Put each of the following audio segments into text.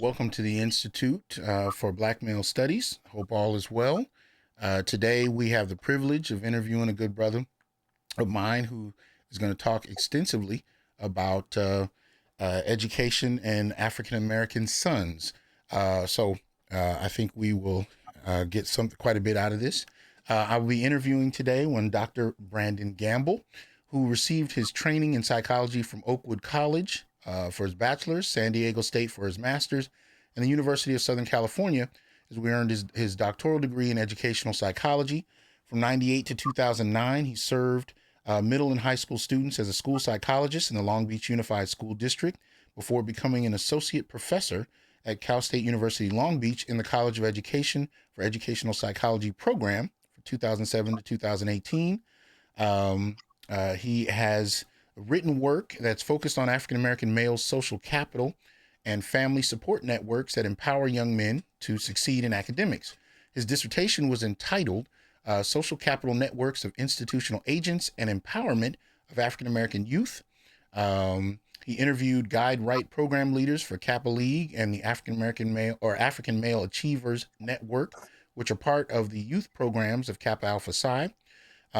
Welcome to the Institute for Black Male Studies. Hope all is well. Today, we have the privilege of interviewing a good brother of mine who is going to talk extensively about education and African American sons. I think we will get quite a bit out of this. I will be interviewing today one Dr. Brandon Gamble, who received his training in psychology from Oakwood College for his bachelor's, San Diego State for his master's, and the University of Southern California as we earned his doctoral degree in educational psychology. From 98 to 2009, he served middle and high school students as a school psychologist in the Long Beach Unified School District before becoming an associate professor at Cal State University Long Beach in the College of Education for Educational Psychology program from 2007 to 2018. He has written work that's focused on African American males' social capital and family support networks that empower young men to succeed in academics. His dissertation was entitled Social Capital Networks of Institutional Agents and Empowerment of African American Youth. He interviewed Guide Right program leaders for Kappa League and the African American Male or African Male Achievers Network, which are part of the youth programs of Kappa Alpha Psi.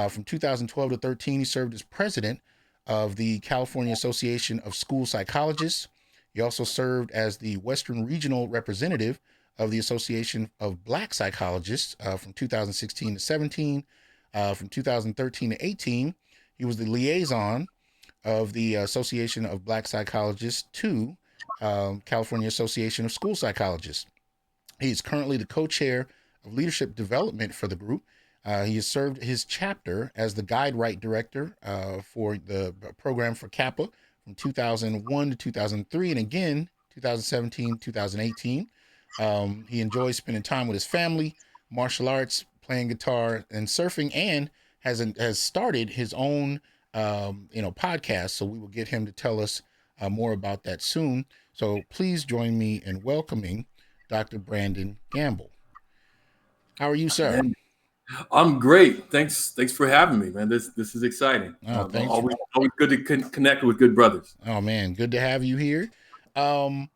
From 2012 to 13, he served as president of the California Association of School Psychologists. He also served as the Western Regional Representative of the Association of Black Psychologists from 2016 to 17. From 2013 to 18, he was the liaison of the Association of Black Psychologists to California Association of School Psychologists. He is currently the co-chair of leadership development for the group. He has served his chapter as the Guide Right director for the program for Kappa from 2001 to 2003, and again 2017, 2018. He enjoys spending time with his family, martial arts, playing guitar, and surfing, and has started his own podcast. So we will get him to tell us more about that soon. So please join me in welcoming Dr. Brandon Gamble. How are you, sir? Man, I'm great. Thanks for having me, man. This is exciting. Oh, thanks. Always good to connect with good brothers. Oh man, good to have you here. Um,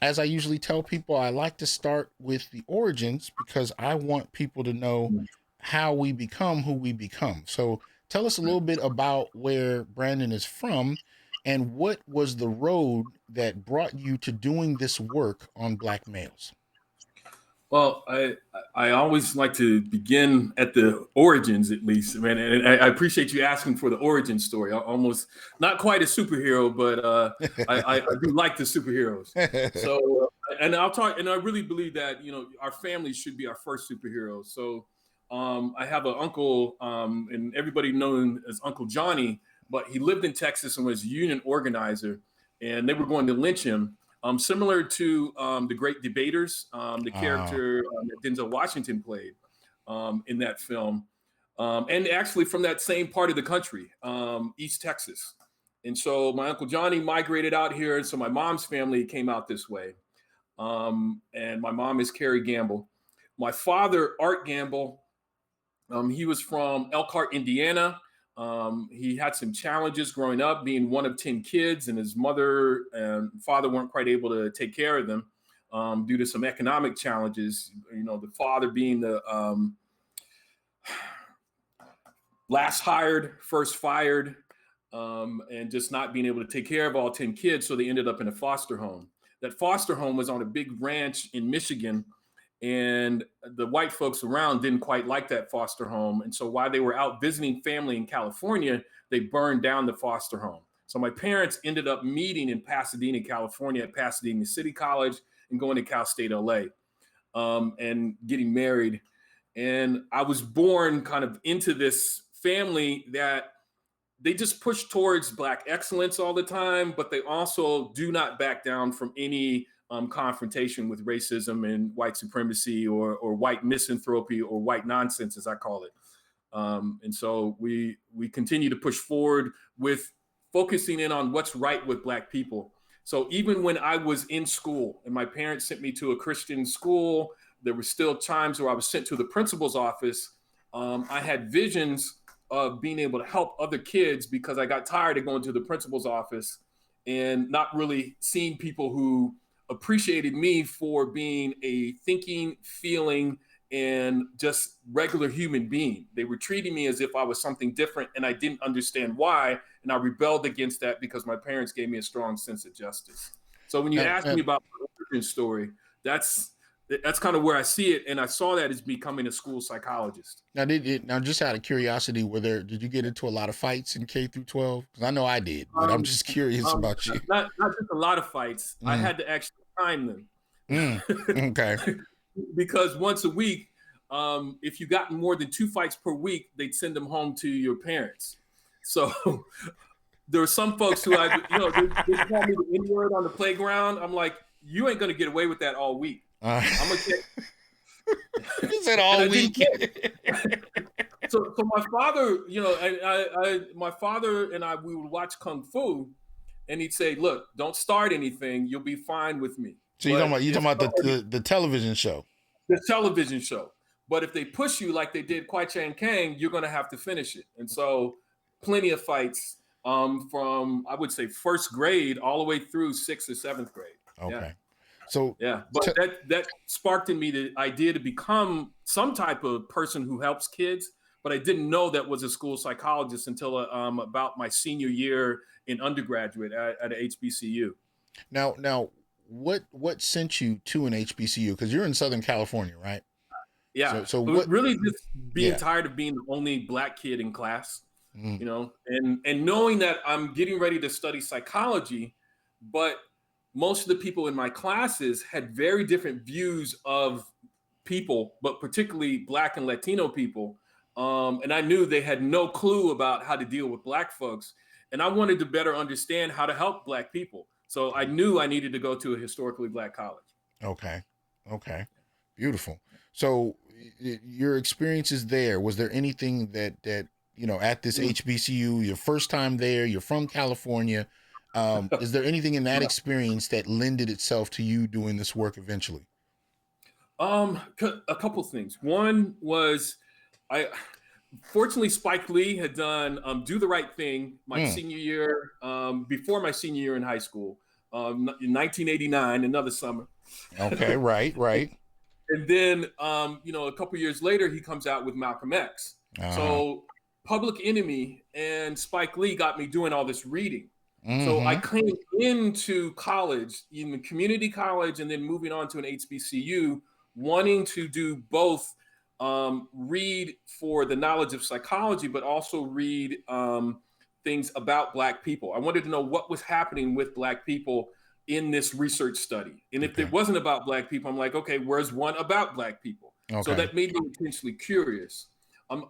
as I usually tell people, I like to start with the origins because I want people to know how we become who we become. So tell us a little bit about where Brandon is from and what was the road that brought you to doing this work on Black males. Well, I always like to begin at the origins, at least, man. And I appreciate you asking for the origin story. Almost not quite a superhero, but I do like the superheroes. So, and I'll talk. And I really believe that our families should be our first superheroes. So, I have an uncle, and everybody known as Uncle Johnny, but he lived in Texas and was a union organizer, and they were going to lynch him. Similar to the Great Debaters, the character that Denzel Washington played in that film, and actually from that same part of the country, East Texas. And so my Uncle Johnny migrated out here, and so my mom's family came out this way. And my mom is Carrie Gamble. My father, Art Gamble, he was from Elkhart, Indiana. He had some challenges growing up, being one of 10 kids, and his mother and father weren't quite able to take care of them due to some economic challenges. The father being the last hired, first fired, and just not being able to take care of all 10 kids. So they ended up in a foster home. That foster home was on a big ranch in Michigan. And the white folks around didn't quite like that foster home. And so while they were out visiting family in California, they burned down the foster home. So my parents ended up meeting in Pasadena, California at Pasadena City College and going to Cal State LA and getting married. And I was born kind of into this family that they just push towards Black excellence all the time, but they also do not back down from any confrontation with racism and white supremacy or white misanthropy or white nonsense, as I call it. And so we continue to push forward with focusing in on what's right with Black people. So even when I was in school and my parents sent me to a Christian school, there were still times where I was sent to the principal's office. I had visions of being able to help other kids because I got tired of going to the principal's office and not really seeing people who appreciated me for being a thinking, feeling, and just regular human being. They were treating me as if I was something different, and I didn't understand why. And I rebelled against that because my parents gave me a strong sense of justice. So when you Now, ask me about my origin story, that's kind of where I see it, and I saw that as becoming a school psychologist. now, just out of curiosity, did you get into a lot of fights in K through 12? Because I know I did, but I'm Um, just curious um, about you. not just a lot of fights. I Mm, had to actually time them. okay. Because once a week, if you got more than 2 fights per week, they'd send them home to your parents. So there are some folks who they call me the N word on the playground. I'm like, you ain't gonna get away with that all week. Uh, I'm gonna get, you said and all I didn't week. get. So my father, my father and I, we would watch Kung Fu, and he'd say, "Look, don't start anything. You'll be fine with me. So But you if talking about the television show? the television show. But if they push you like they did Kwai Chan Kang, you're going to have to finish it." And so, plenty of fights from I would say first grade all the way through 6th or 7th grade. Yeah, Okay. So yeah. But t- that sparked in me the idea to become some type of person who helps kids. But I didn't know that was a school psychologist until about my senior year in undergraduate at a HBCU. now, what sent you to an HBCU? Because you're in Southern California, right? Yeah, So it was what? really just being Yeah. tired of being the only black kid in class, Mm, and knowing that I'm getting ready to study psychology, but most of the people in my classes had very different views of people, but particularly black and Latino people. And I knew they had no clue about how to deal with black folks. And I wanted to better understand how to help black people. So I knew I needed to go to a historically black college. okay. Okay. Beautiful. So your experiences there, was there anything that at this Mm. HBCU, your first time there, you're from California, is there anything in that experience that lended itself to you doing this work eventually? A couple things. One was I fortunately Spike Lee had done "Do the Right Thing" my Mm, senior year, before my senior year in high school, in 1989, another summer. okay, right, right. And then, a couple years later, he comes out with Malcolm X. Uh-huh. So Public Enemy and Spike Lee got me doing all this reading. So I Mm-hmm. came into college, in community college, and then moving on to an HBCU, wanting to do both, read for the knowledge of psychology, but also read things about Black people. I wanted to know what was happening with Black people in this research study. And if it Okay. wasn't about Black people, I'm like, okay, where's one about Black people? So Okay. that made me intensely curious.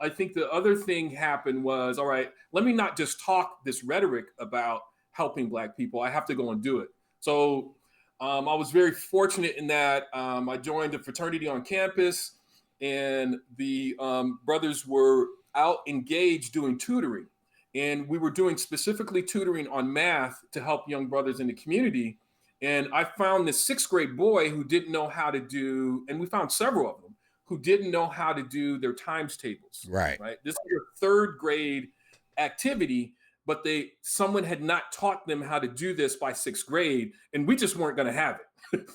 I think the other thing happened was, all right, let me not just talk this rhetoric about helping Black people. I have to go and do it. So I was very fortunate in that I joined a fraternity on campus, and the brothers were out engaged doing tutoring. And we were doing specifically tutoring on math to help young brothers in the community. And I found this 6th grade boy who didn't know how to do, and we found several of them who didn't know how to do their times tables, Right. right? This is a 3rd grade activity, but someone had not taught them how to do this by 6th grade, and we just weren't going to have it.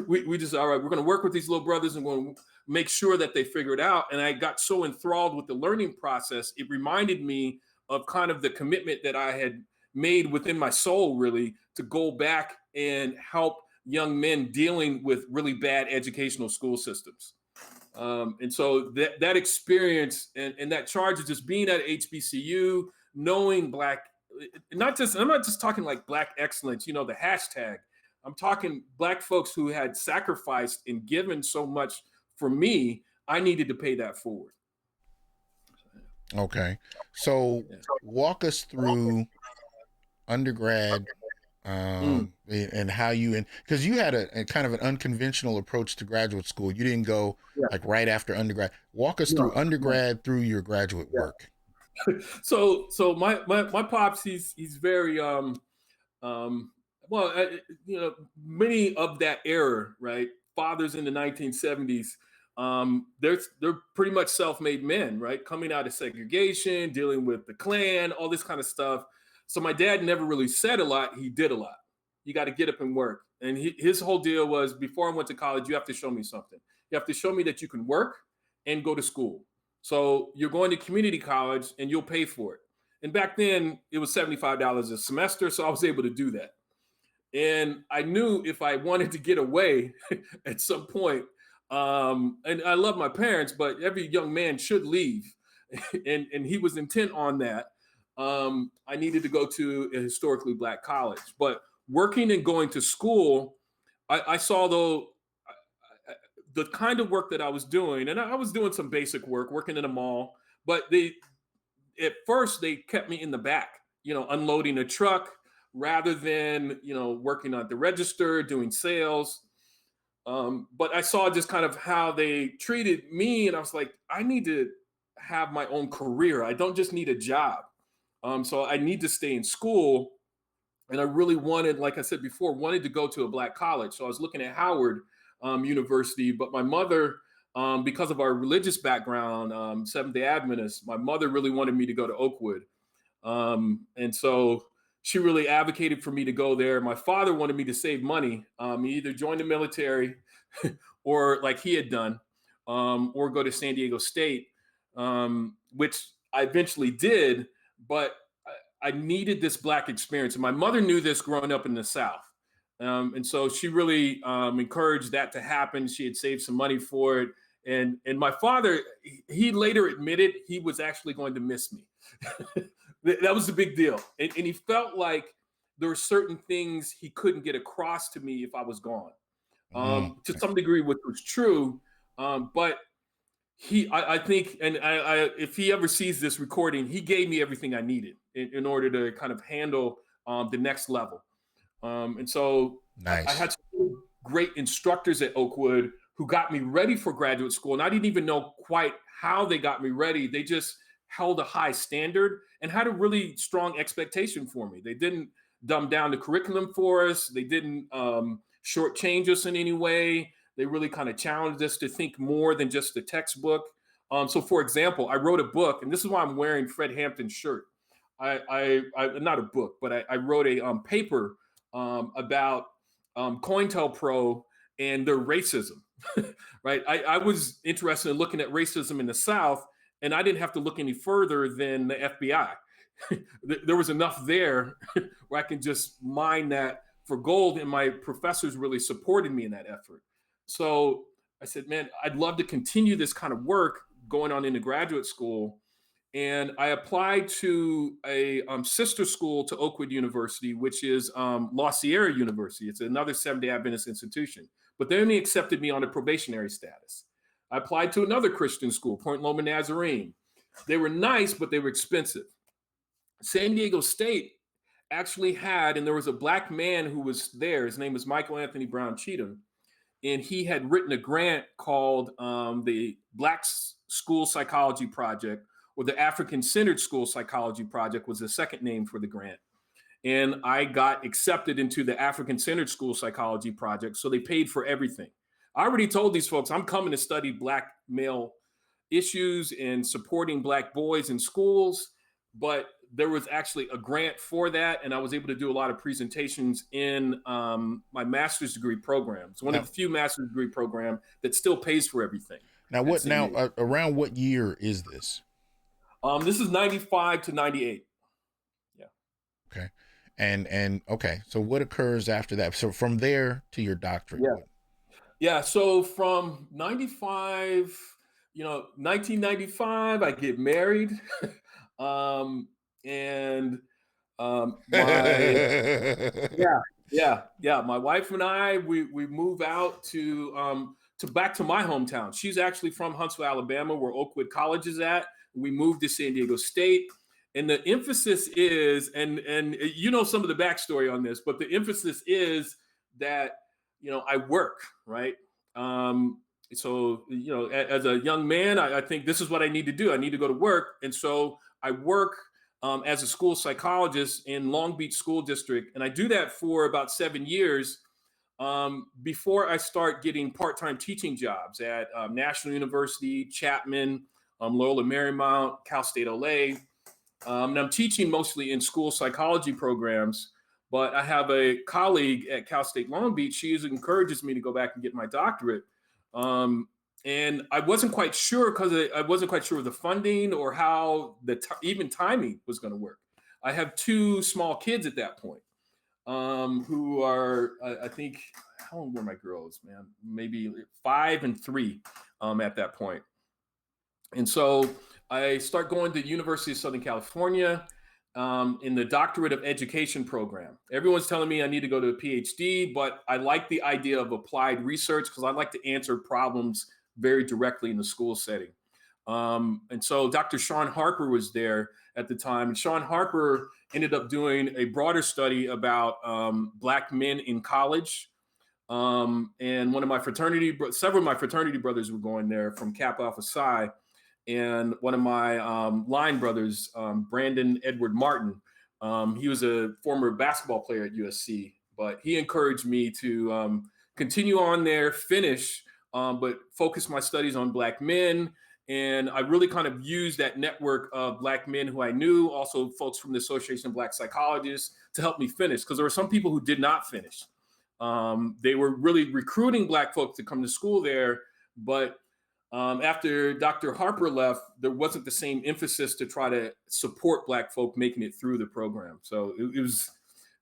we just, all right, we're going to work with these little brothers and we're going to make sure that they figure it out. And I got so enthralled with the learning process, it reminded me of kind of the commitment that I had made within my soul, really, to go back and help young men dealing with really bad educational school systems. And so that experience and that charge of just being at HBCU, knowing Black, I'm not just talking like Black excellence, the hashtag. I'm talking Black folks who had sacrificed and given so much for me. I needed to pay that forward. Okay. So Yeah. walk us through undergrad, Mm, and how you, because you had a kind of an unconventional approach to graduate school. You didn't go yeah. like right after undergrad. Walk us through No, no. undergrad through your graduate Yeah. work. So my pops, he's very um well, many of that era, right? Fathers in the 1970s, they're pretty much self-made men, right? Coming out of segregation, dealing with the Klan, all this kind of stuff. So my dad never really said a lot, he did a lot. you got to get up and work. And his whole deal was, before I went to college, you have to show me something. You have to show me that you can work and go to school. So you're going to community college and you'll pay for it. And back then it was $75 a semester. So I was able to do that. And I knew if I wanted to get away at some point, and I love my parents, but every young man should leave. And he was intent on that. I needed to go to a historically Black college. But working and going to school, I saw, though, the kind of work that I was doing, and I was doing some basic work, working in a mall, but at first they kept me in the back, unloading a truck rather than, working at the register, doing sales. But I saw just kind of how they treated me, and I was like, I need to have my own career. I don't just need a job. So I need to stay in school. And I really wanted, like I said before, wanted to go to a Black college. So I was looking at Howard University, but my mother, because of our religious background, Seventh-day Adventist, my mother really wanted me to go to Oakwood. And so she really advocated for me to go there. My father wanted me to save money. He either join the military or, like he had done, or go to San Diego State, which I eventually did, but I needed this Black experience. And my mother knew this growing up in the South. And so she really encouraged that to happen. She had saved some money for it. And my father, he later admitted he was actually going to miss me. That was the big deal. And he felt like there were certain things he couldn't get across to me if I was gone. To some degree, which was true. But I think, and if he ever sees this recording, he gave me everything I needed in order to kind of handle the next level. And so nice. I had some great instructors at Oakwood who got me ready for graduate school. And I didn't even know quite how they got me ready. They just held a high standard and had a really strong expectation for me. They didn't dumb down the curriculum for us. They didn't shortchange us in any way. They really kind of challenged us to think more than just the textbook. So, for example, I wrote a book, and this is why I'm wearing Fred Hampton's shirt. I not a book, but I wrote a paper about COINTELPRO and their racism. Right? I was interested in looking at racism in the South, and I didn't have to look any further than the FBI. There was enough there where I can just mine that for gold, and my professors really supported me in that effort. So I said, man, I'd love to continue this kind of work going on into graduate school. And I applied to a sister school to Oakwood University, which is La Sierra University. It's another Seventh-day Adventist institution, but they only accepted me on a probationary status. I applied to another Christian school, Point Loma Nazarene. They were nice, but they were expensive. San Diego State actually had, and there was a Black man who was there. His name was Michael Anthony Brown Cheatham. And he had written a grant called the Black School Psychology Project, or the African-Centered School Psychology Project was the second name for the grant. And I got accepted into the African-Centered School Psychology Project, so they paid for everything. I already told these folks I'm coming to study Black male issues and supporting Black boys in schools, but there was actually a grant for that, and I was able to do a lot of presentations in my master's degree program. It's one of the few master's degree programs that still pays for everything. Now, around what year is this? This is 95 to 98. Yeah. Okay. And okay, so what occurs after that? So from there to your doctorate. Yeah. Yeah. So from 1995, I get married. My wife and I, we move out to back to my hometown. She's actually from Huntsville, Alabama, where Oakwood College is at. We moved to San Diego State. And the emphasis is, and some of the backstory on this, but the emphasis is that, I work, right? So, as a young man, I think this is what I need to do. I need to go to work. And so I work as a school psychologist in Long Beach School District. And I do that for about 7 years before I start getting part-time teaching jobs at National University, Chapman, Loyola Marymount, Cal State LA. And I'm teaching mostly in school psychology programs. But I have a colleague at Cal State Long Beach. She encourages me to go back and get my doctorate. Um, and I wasn't quite sure because I wasn't quite sure of the funding or how even timing was going to work. I have two small kids at that point, who are, I think, how old were my girls, man? Maybe 5 and 3 at that point. And so I start going to the University of Southern California in the Doctorate of Education program. Everyone's telling me I need to go to a PhD, but I like the idea of applied research because I like to answer problems very directly in the school setting. And so Dr. Sean Harper was there at the time, and Sean Harper ended up doing a broader study about Black men in college. And several of my fraternity brothers were going there from Kappa Alpha Psi. And one of my line brothers, Brandon Edward Martin, he was a former basketball player at USC, but he encouraged me to continue on there, finish, but focus my studies on Black men. And I really kind of used that network of Black men who I knew, also folks from the Association of Black Psychologists, to help me finish, because there were some people who did not finish. They were really recruiting Black folks to come to school there, but after Dr. Harper left, there wasn't the same emphasis to try to support Black folk making it through the program. So it was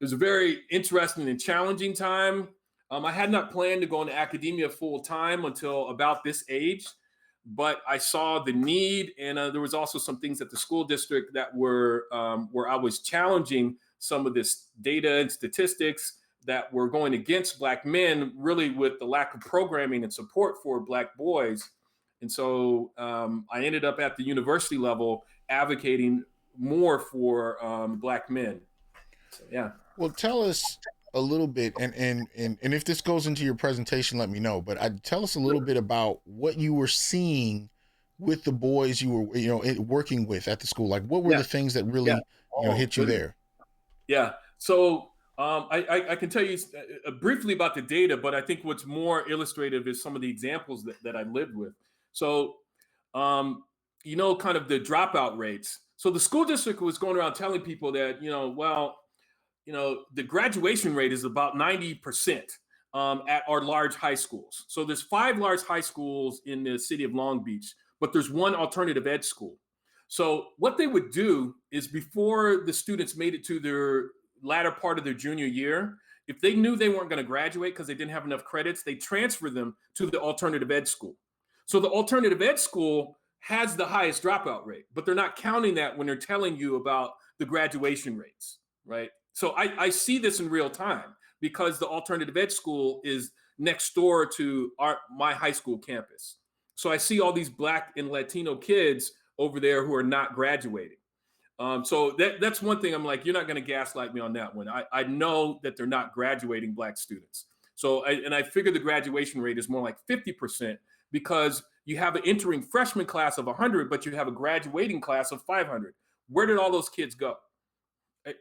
a very interesting and challenging time. I had not planned to go into academia full time until about this age, but I saw the need, and there was also some things at the school district that were where I was challenging some of this data and statistics that were going against Black men, really with the lack of programming and support for Black boys. And so I ended up at the university level advocating more for Black men. So, yeah. Well, tell us a little bit, and if this goes into your presentation, let me know. But tell us a little bit about what you were seeing with the boys you were, working with at the school. Like, what were the things that really, hit you there? Yeah. So I can tell you briefly about the data, but I think what's more illustrative is some of the examples that I lived with. So, kind of the dropout rates. So the school district was going around telling people that, the graduation rate is about 90% at our large high schools. So there's 5 large high schools in the city of Long Beach, but there's one alternative ed school. So what they would do is before the students made it to their latter part of their junior year, if they knew they weren't going to graduate because they didn't have enough credits, they transfer them to the alternative ed school. So the alternative ed school has the highest dropout rate, but they're not counting that when they're telling you about the graduation rates, right? So I see this in real time because the alternative ed school is next door to my high school campus. So I see all these Black and Latino kids over there who are not graduating. So that's one thing I'm like, you're not going to gaslight me on that one. I know that they're not graduating Black students. So I figure the graduation rate is more like 50%. Because you have an entering freshman class of 100, but you have a graduating class of 500. Where did all those kids go?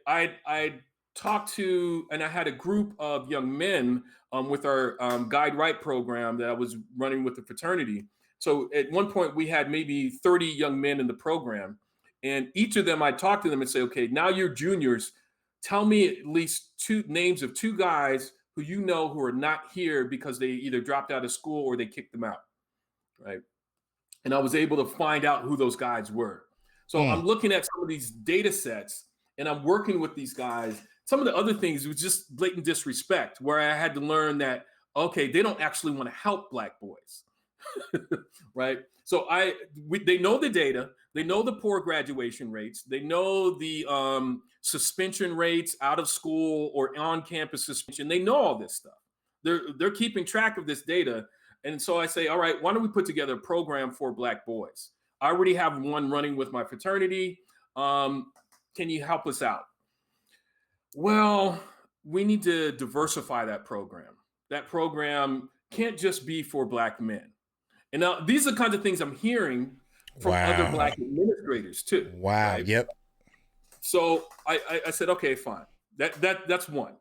I talked to, and I had a group of young men with our Guide Right program that I was running with the fraternity. So at one point we had maybe 30 young men in the program, and each of them, I talked to them and say, okay, now you're juniors. Tell me at least 2 names of 2 guys who you know who are not here because they either dropped out of school or they kicked them out. Right. And I was able to find out who those guys were. So I'm looking at some of these data sets and I'm working with these guys. Some of the other things was just blatant disrespect where I had to learn that, okay, they don't actually want to help Black boys. Right. So they know the data, they know the poor graduation rates, they know the suspension rates out of school or on campus suspension. They know all this stuff. They're keeping track of this data. And so I say, all right, why don't we put together a program for Black boys? I already have one running with my fraternity. Can you help us out? Well, we need to diversify that program. That program can't just be for Black men. And now these are the kinds of things I'm hearing from other Black administrators too. Wow. Right? Yep. So I said, okay, fine. That's one.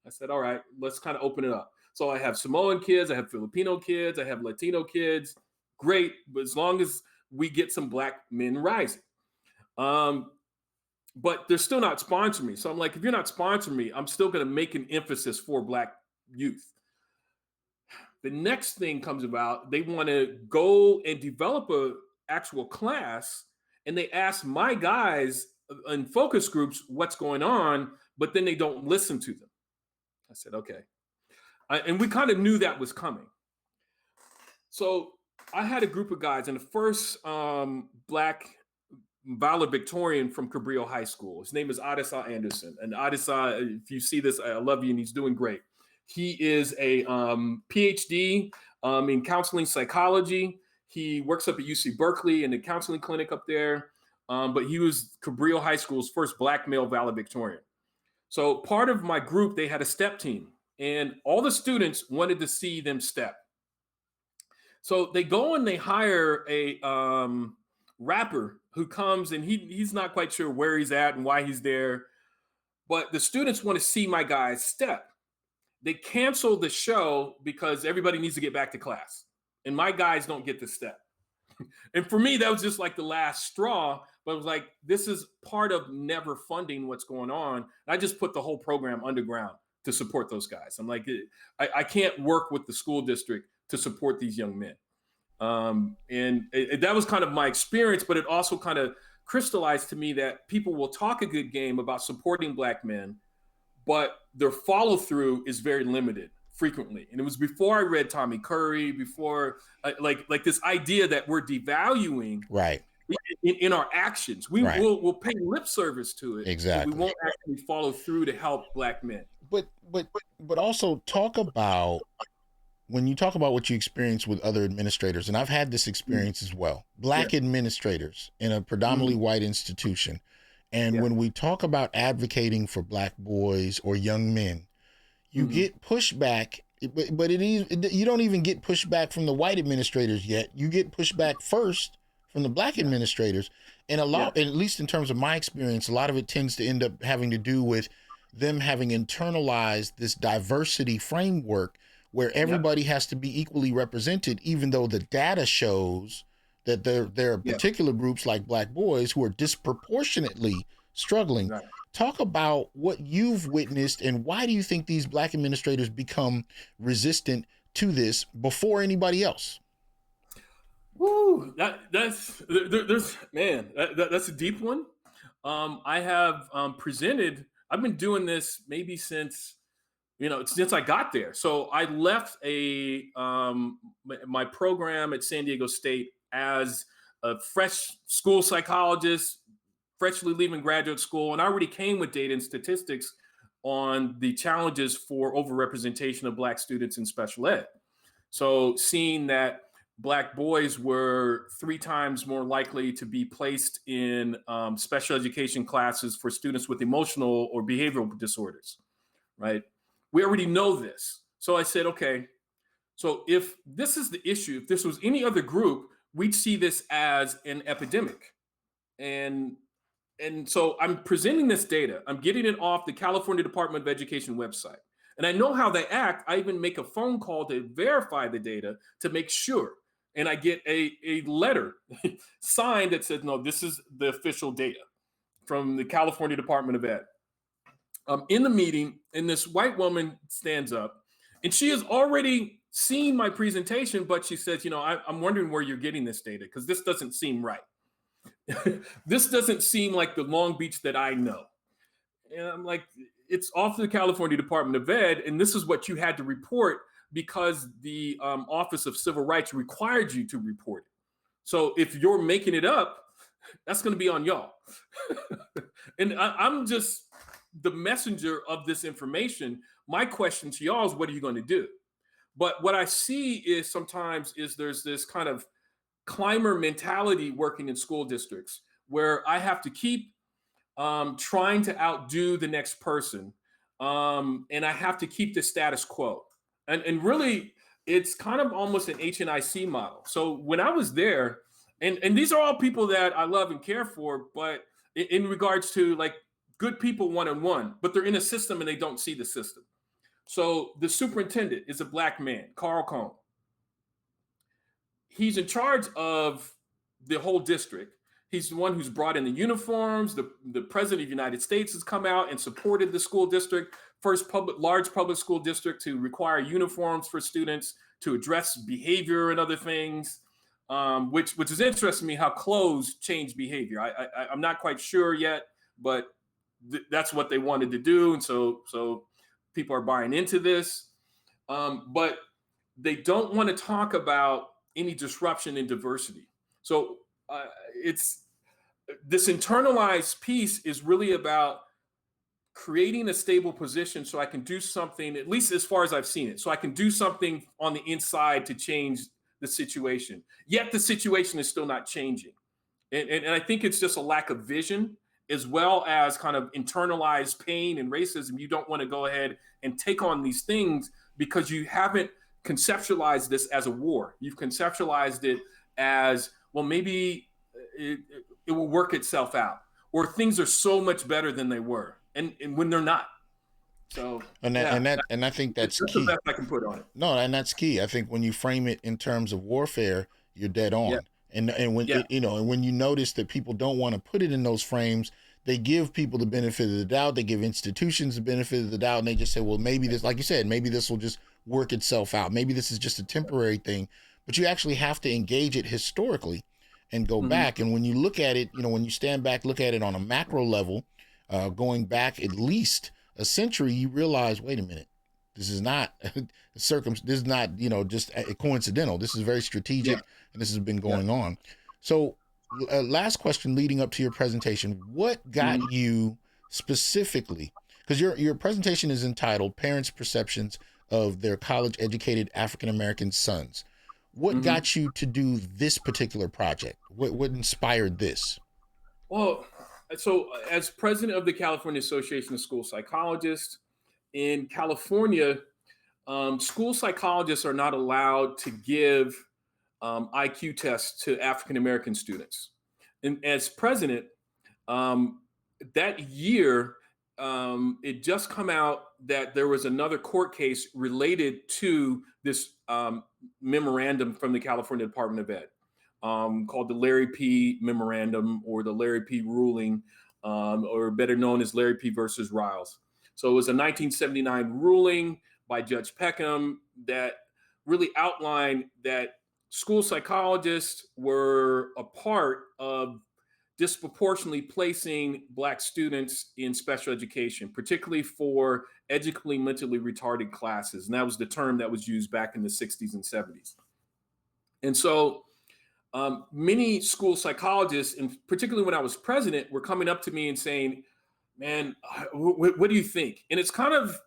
I said, all right, let's kind of open it up. So I have Samoan kids, I have Filipino kids, I have Latino kids. Great, but as long as we get some Black men rising. but they're still not sponsoring me. So I'm like, if you're not sponsoring me, I'm still going to make an emphasis for Black youth. The next thing comes about, they want to go and develop a actual class, and they ask my guys in focus groups what's going on, but then they don't listen to them. I said, okay. And we kind of knew that was coming. So I had a group of guys, and the first Black valedictorian from Cabrillo High School. His name is Adisa Anderson. And Adisa, if you see this, I love you, and he's doing great. He is a PhD in counseling psychology. He works up at UC Berkeley in the counseling clinic up there. But he was Cabrillo High School's first Black male valedictorian. So part of my group, they had a step team, and all the students wanted to see them step. So they go and they hire a rapper who comes, and he's not quite sure where he's at and why he's there. But the students want to see my guys step. They cancel the show because everybody needs to get back to class, and my guys don't get to step. And for me, that was just like the last straw. But it was like, this is part of never funding what's going on. And I just put the whole program underground to support those guys. I'm like, I can't work with the school district to support these young men. That was kind of my experience, but it also kind of crystallized to me that people will talk a good game about supporting Black men, but their follow through is very limited frequently. And it was before I read Tommy Curry, before like this idea that we're devaluing Right. in our actions. We'll pay lip service to it. Exactly. We won't actually follow through to help Black men. But also talk about, when you talk about what you experience with other administrators, and I've had this experience as well, Black administrators in a predominantly white institution. And when we talk about advocating for Black boys or young men, you get pushback, but you don't even get pushback from the white administrators yet. You get pushback first from the Black administrators. And at least in terms of my experience, a lot of it tends to end up having to do with them having internalized this diversity framework where everybody has to be equally represented, even though the data shows that there are particular groups like Black boys who are disproportionately struggling. Right. Talk about what you've witnessed, and why do you think these Black administrators become resistant to this before anybody else? Woo, that's a deep one. I have presented. I've been doing this maybe since I got there. So I left my program at San Diego State as a fresh school psychologist, freshly leaving graduate school, and I already came with data and statistics on the challenges for overrepresentation of Black students in special ed. So seeing that Black boys were 3 times more likely to be placed in special education classes for students with emotional or behavioral disorders, right? We already know this. So I said, okay, so if this is the issue, if this was any other group, we'd see this as an epidemic. And so I'm presenting this data. I'm getting it off the California Department of Education website. And I know how they act. I even make a phone call to verify the data to make sure. And I get a letter signed that says, no, this is the official data from the California Department of Ed. In the meeting, and this white woman stands up, and she has already seen my presentation, but she says, I'm wondering where you're getting this data, because this doesn't seem right. This doesn't seem like the Long Beach that I know. And I'm like, it's off the California Department of Ed, and this is what you had to report because the Office of Civil Rights required you to report it. So if you're making it up, that's going to be on y'all. And I'm just the messenger of this information. My question to y'all is, what are you going to do? But what I see is sometimes there's this kind of climber mentality working in school districts where I have to keep trying to outdo the next person. And I have to keep the status quo. And really, it's kind of almost an HNIC model. So when I was there, and these are all people that I love and care for, but in regards to like good people one-on-one, but they're in a system and they don't see the system. So the superintendent is a Black man, Carl Cohn. He's in charge of the whole district. He's the one who's brought in the uniforms. The president of the United States has come out and supported the school district, first large public school district to require uniforms for students to address behavior and other things, which is interesting to me how clothes change behavior. I'm not quite sure yet, but that's what they wanted to do, and so people are buying into this. But they don't want to talk about any disruption in diversity. So it's this internalized piece is really about creating a stable position so I can do something, at least as far as I've seen it, so I can do something on the inside to change the situation. Yet the situation is still not changing. And I think it's just a lack of vision as well as kind of internalized pain and racism. You don't want to go ahead and take on these things because you haven't conceptualized this as a war. You've conceptualized it as, well, maybe it will work itself out, or things are so much better than they were, and when they're not. So And I think that's the key. best I can put on it. No, and that's key. I think when you frame it in terms of warfare, you're dead on. Yeah. And when Yeah. and when you notice that people don't want to put it in those frames, they give people the benefit of the doubt. They give institutions the benefit of the doubt, and they just say, well, maybe this, like you said, maybe this will just work itself out. Maybe this is just a temporary thing. But you actually have to engage it historically and go back. And when you look at it, when you stand back, look at it on a macro level, going back at least a century, you realize, wait a minute, this is not this is not, just coincidental. This is very strategic, and this has been going on. So last question leading up to your presentation, what got you specifically, because your presentation is entitled Parents' Perceptions of Their College-Educated African-American Sons. What got you to do this particular project? What inspired this? Well, so as president of the California Association of School Psychologists, in California, school psychologists are not allowed to give IQ tests to African American students. And as president, that year, it just come out that there was another court case related to this memorandum from the California Department of Ed, called the Larry P. Memorandum, or the Larry P. Ruling, or better known as Larry P. versus Riles. So it was a 1979 ruling by Judge Peckham that really outlined that school psychologists were a part of disproportionately placing Black students in special education, particularly for educationally mentally retarded classes. And that was the term that was used back in the 60s and 70s. And so many school psychologists, and particularly when I was president, were coming up to me and saying, man, what do you think? And it's kind of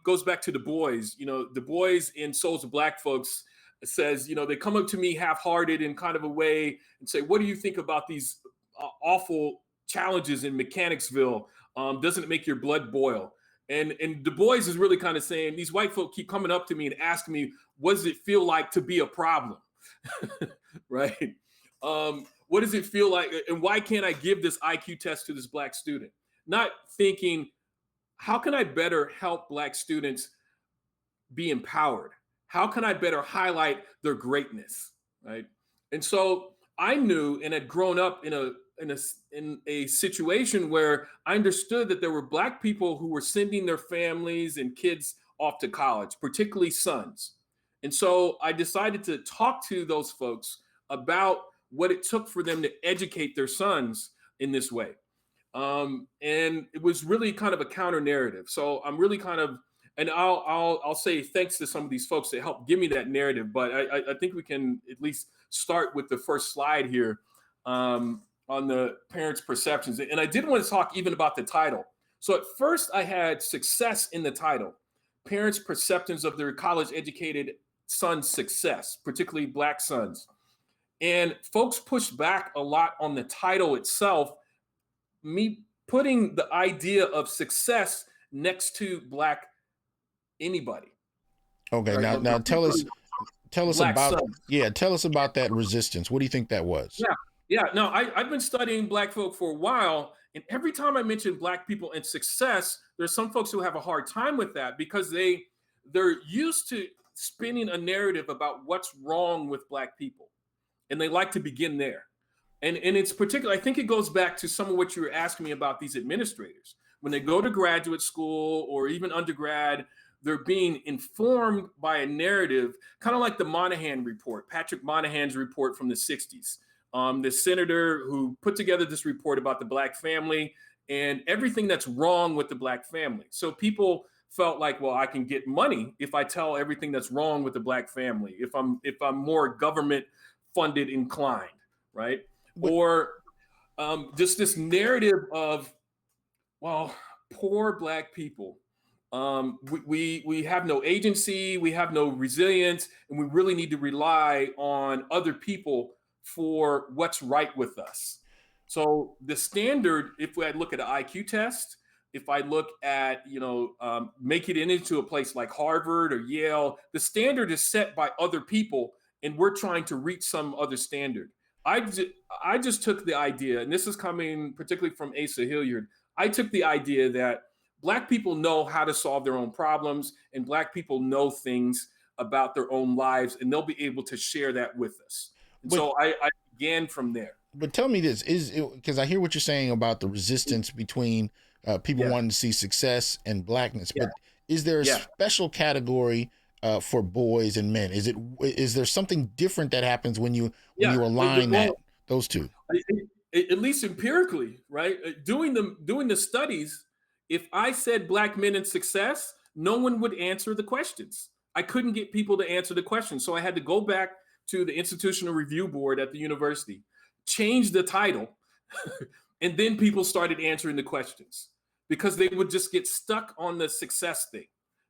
goes back to Du Bois. Du Bois in Souls of Black Folks says, they come up to me half-hearted in kind of a way and say, what do you think about these awful challenges in Mechanicsville? Doesn't it make your blood boil? And Du Bois is really kind of saying, these white folk keep coming up to me and asking me, what does it feel like to be a problem? Right? What does it feel like? And why can't I give this IQ test to this Black student? Not thinking, how can I better help Black students be empowered? How can I better highlight their greatness? Right? And so I knew and had grown up in a situation where I understood that there were Black people who were sending their families and kids off to college, particularly sons. And so I decided to talk to those folks about what it took for them to educate their sons in this way. And it was really kind of a counter narrative. So I'm really kind of, and I'll say thanks to some of these folks that helped give me that narrative. But I think we can at least start with the first slide here on the parents' perceptions. And I did want to talk even about the title. So at first I had success in the title, Parents' Perceptions of Their College-Educated Sons' Success, particularly Black sons. And folks pushed back a lot on the title itself, me putting the idea of success next to Black anybody. Okay, Right? now tell us Black about sons. tell us about that resistance. What do you think that was? Yeah. No, I've been studying Black folk for a while, and every time I mention Black people and success, there's some folks who have a hard time with that because they're used to spinning a narrative about what's wrong with Black people, and they like to begin there. And it's particular. I think it goes back to some of what you were asking me about these administrators. When they go to graduate school or even undergrad, they're being informed by a narrative, kind of like the Moynihan report, Patrick Moynihan's report from the 60s. The senator who put together this report about the Black family and everything that's wrong with the Black family. So people felt like, well, I can get money if I tell everything that's wrong with the Black family, if I'm more government funded inclined, right? But Or just this narrative of, well, poor Black people. We have no agency, we have no resilience, and we really need to rely on other people for what's right with us. So the standard, if I look at an IQ test, if I look at make it into a place like Harvard or Yale, the standard is set by other people, and we're trying to reach some other standard. I just took the idea, and this is coming particularly from Asa Hilliard. I took the idea that Black people know how to solve their own problems, and Black people know things about their own lives, and they'll be able to share that with us. And but so I began from there. but tell me this is because I hear what you're saying about the resistance between people Yeah, wanting to see success and blackness, yeah, but is there a yeah, special category for boys and men? Is there something different that happens when yeah. you align that Well, those two? at least empirically, right? Doing the studies, if I said Black men in success, no one would answer the questions. I couldn't get people to answer the questions, so I had to go back to the Institutional Review Board at the university, change the title, and then people started answering the questions because they would just get stuck on the success thing.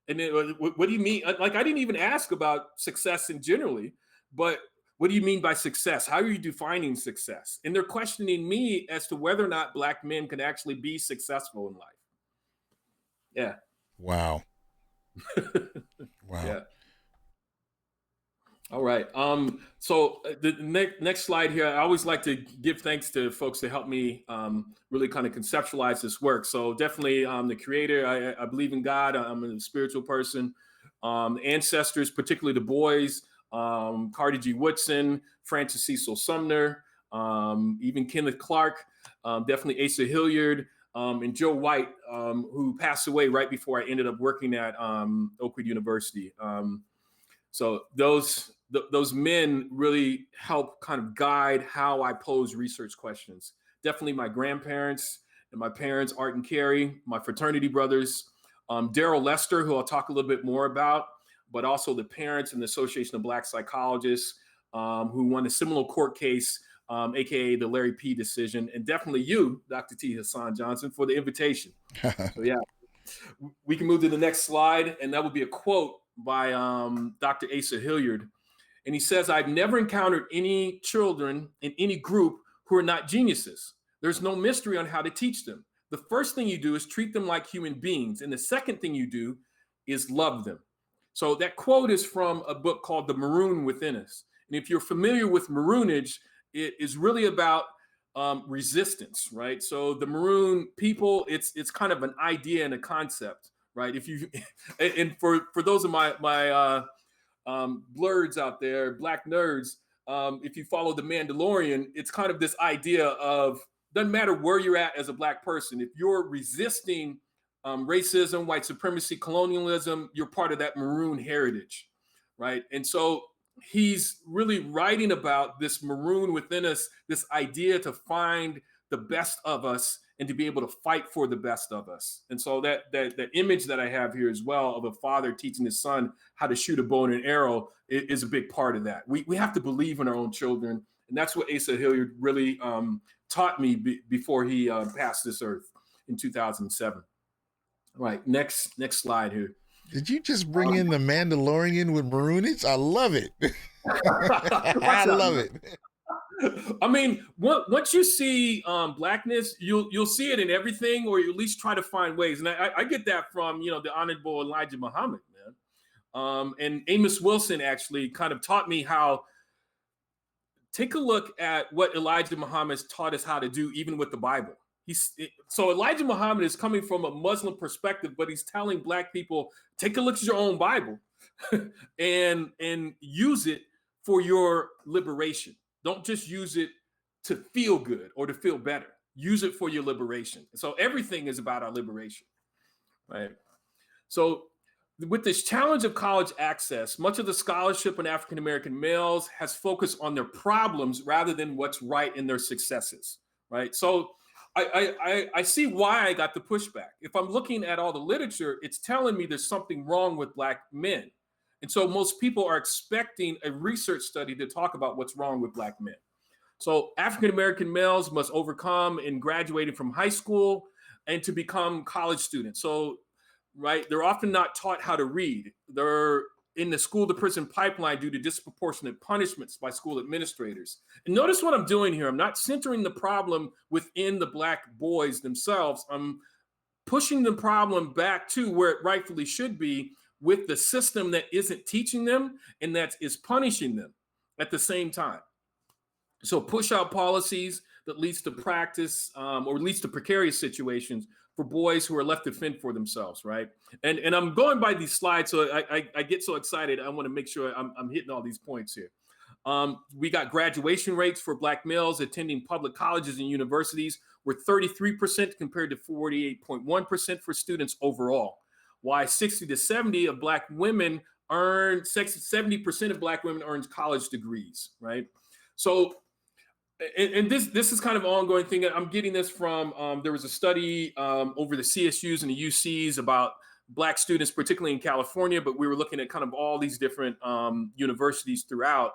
And then, what do you mean? Like, I didn't even ask about success in generally, but what do you mean by success? How are you defining success? And they're questioning me as to whether or not Black men can actually be successful in life. Yeah. Wow, wow. Yeah. All right. So the next slide here, I always like to give thanks to folks to help me really kind of conceptualize this work. So definitely the creator, I believe in God. I'm a spiritual person. Ancestors, particularly the boys, Carter G. Woodson, Francis Cecil Sumner, even Kenneth Clark, definitely Asa Hilliard, and Joe White, who passed away right before I ended up working at Oakwood University. So those men really help kind of guide how I pose research questions. Definitely my grandparents and my parents, Art and Carrie, my fraternity brothers, Daryl Lester, who I'll talk a little bit more about, but also the parents and the Association of Black Psychologists, who won a Seminole court case, aka the Larry P. decision, and definitely you, Dr. T. Hassan Johnson, for the invitation. So yeah, we can move to the next slide, and that would be a quote by Dr. Asa Hilliard. And he says, I've never encountered any children in any group who are not geniuses. There's no mystery on how to teach them. The first thing you do is treat them like human beings. And the second thing you do is love them. So that quote is from a book called The Maroon Within Us. And if you're familiar with Maroonage, it is really about resistance, right? So the Maroon people, it's kind of an idea and a concept, right? If you and for those of my blurs out there, Black nerds, if you follow the Mandalorian, it's kind of this idea of doesn't matter where you're at as a Black person, if you're resisting racism, white supremacy, colonialism, you're part of that Maroon heritage, right? And so he's really writing about this Maroon within us, this idea to find the best of us and to be able to fight for the best of us. And so that image that I have here as well of a father teaching his son how to shoot a bow and an arrow is a big part of that. We have to believe in our own children. And that's what Asa Hilliard really taught me before he passed this earth in 2007. All right, next slide here. Did you just bring in the Mandalorian with Maroonage? I love it. I Watch out. love it. I mean, once you see Blackness, you'll see it in everything, or you at least try to find ways. And I get that from the Honorable Elijah Muhammad, man. And Amos Wilson actually kind of taught me how. Take a look at what Elijah Muhammad taught us how to do, even with the Bible. So Elijah Muhammad is coming from a Muslim perspective, but he's telling Black people, take a look at your own Bible and use it for your liberation. Don't just use it to feel good or to feel better. Use it for your liberation. So everything is about our liberation, right? So with this challenge of college access, much of the scholarship on African American males has focused on their problems rather than what's right in their successes, right? So I see why I got the pushback. If I'm looking at all the literature, it's telling me there's something wrong with Black men. And so most people are expecting a research study to talk about what's wrong with Black men. So African American males must overcome in graduating from high school and to become college students. So, right, they're often not taught how to read. They're in the school to prison pipeline due to disproportionate punishments by school administrators. And notice what I'm doing here. I'm not centering the problem within the Black boys themselves. I'm pushing the problem back to where it rightfully should be, with the system that isn't teaching them and that is punishing them at the same time. So push out policies that leads to practice or leads to precarious situations for boys who are left to fend for themselves, right? And I'm going by these slides, so I get so excited. I want to make sure I'm hitting all these points here. We got graduation rates for Black males attending public colleges and universities were 33% compared to 48.1% for students overall. Why 60 to 70 of Black women earn 70% of Black women earns college degrees, right? So, and this is kind of an ongoing thing. I'm getting this from there was a study over the CSUs and the UCs about Black students, particularly in California, but we were looking at kind of all these different universities throughout.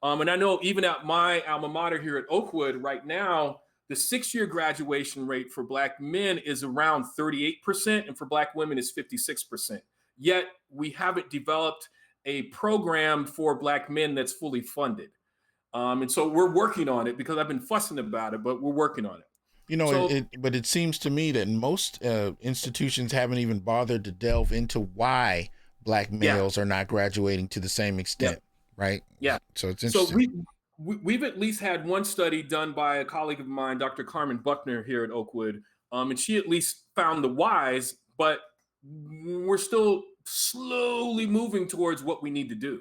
And I know even at my alma mater here at Oakwood right now, the 6-year graduation rate for Black men is around 38%, and for Black women is 56%. Yet we haven't developed a program for Black men that's fully funded. And so we're working on it because I've been fussing about it, but we're working on it. You know, So, but it seems to me that most institutions haven't even bothered to delve into why Black males are not graduating to the same extent, right? Yeah. So it's interesting. So we've at least had one study done by a colleague of mine, Dr. Carmen Buckner here at Oakwood, and she at least found the whys, but we're still slowly moving towards what we need to do.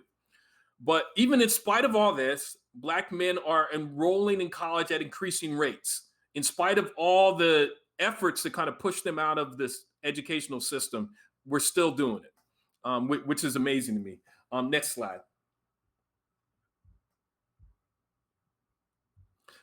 But even in spite of all this, Black men are enrolling in college at increasing rates, in spite of all the efforts to kind of push them out of this educational system. We're still doing it, which is amazing to me. Next slide.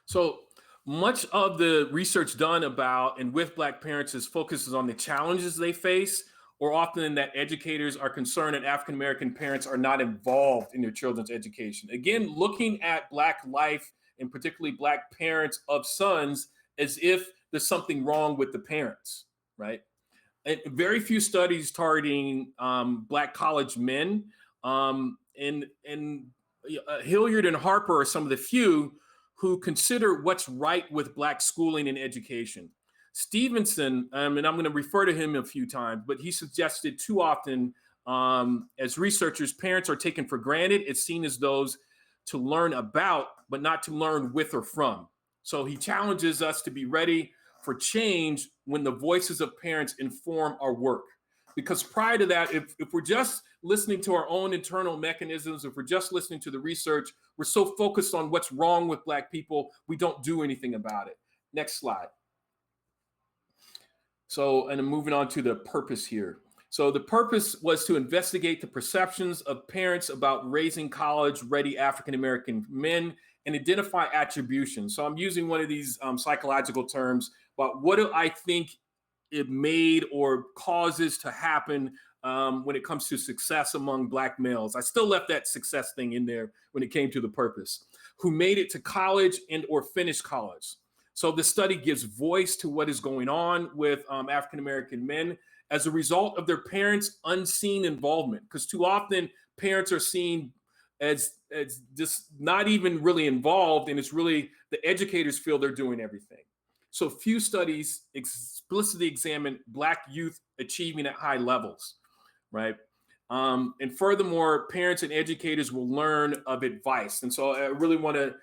So much of the research done about and with Black parents focuses on the challenges they face, or often that educators are concerned that African American parents are not involved in their children's education. Again, looking at Black life and particularly Black parents of sons as if there's something wrong with the parents, right? And very few studies targeting Black college men, and Hilliard and Harper are some of the few who consider what's right with Black schooling and education. Stevenson, and I'm going to refer to him a few times, but he suggested too often as researchers, parents are taken for granted. It's seen as those to learn about, but not to learn with or from. So he challenges us to be ready for change when the voices of parents inform our work. Because prior to that, if we're just listening to our own internal mechanisms, if we're just listening to the research, we're so focused on what's wrong with Black people, we don't do anything about it. Next slide. So, and I'm moving on to the purpose here. So the purpose was to investigate the perceptions of parents about raising college-ready African-American men and identify attribution. So I'm using one of these psychological terms, but what do I think it made or causes to happen when it comes to success among Black males? I still left that success thing in there when it came to the purpose. Who made it to college and or finished college. So the study gives voice to what is going on with African-American men as a result of their parents' unseen involvement. Because too often parents are seen as just not even really involved, and it's really the educators feel they're doing everything. So few studies explicitly examine Black youth achieving at high levels, right? And furthermore, parents and educators will learn of advice. And so I really want to,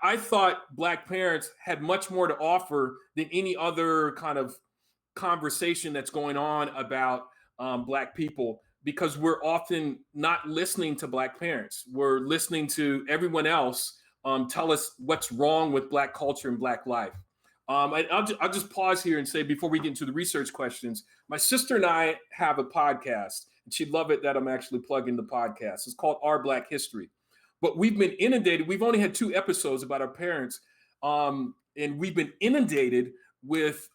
I thought Black parents had much more to offer than any other kind of conversation that's going on about Black people, because we're often not listening to Black parents. We're listening to everyone else tell us what's wrong with Black culture and Black life. I'll just pause here and say, before we get into the research questions, my sister and I have a podcast, and she'd love it that I'm actually plugging the podcast. It's called Our Black History. But we've been inundated. We've only had 2 episodes about our parents, and we've been inundated with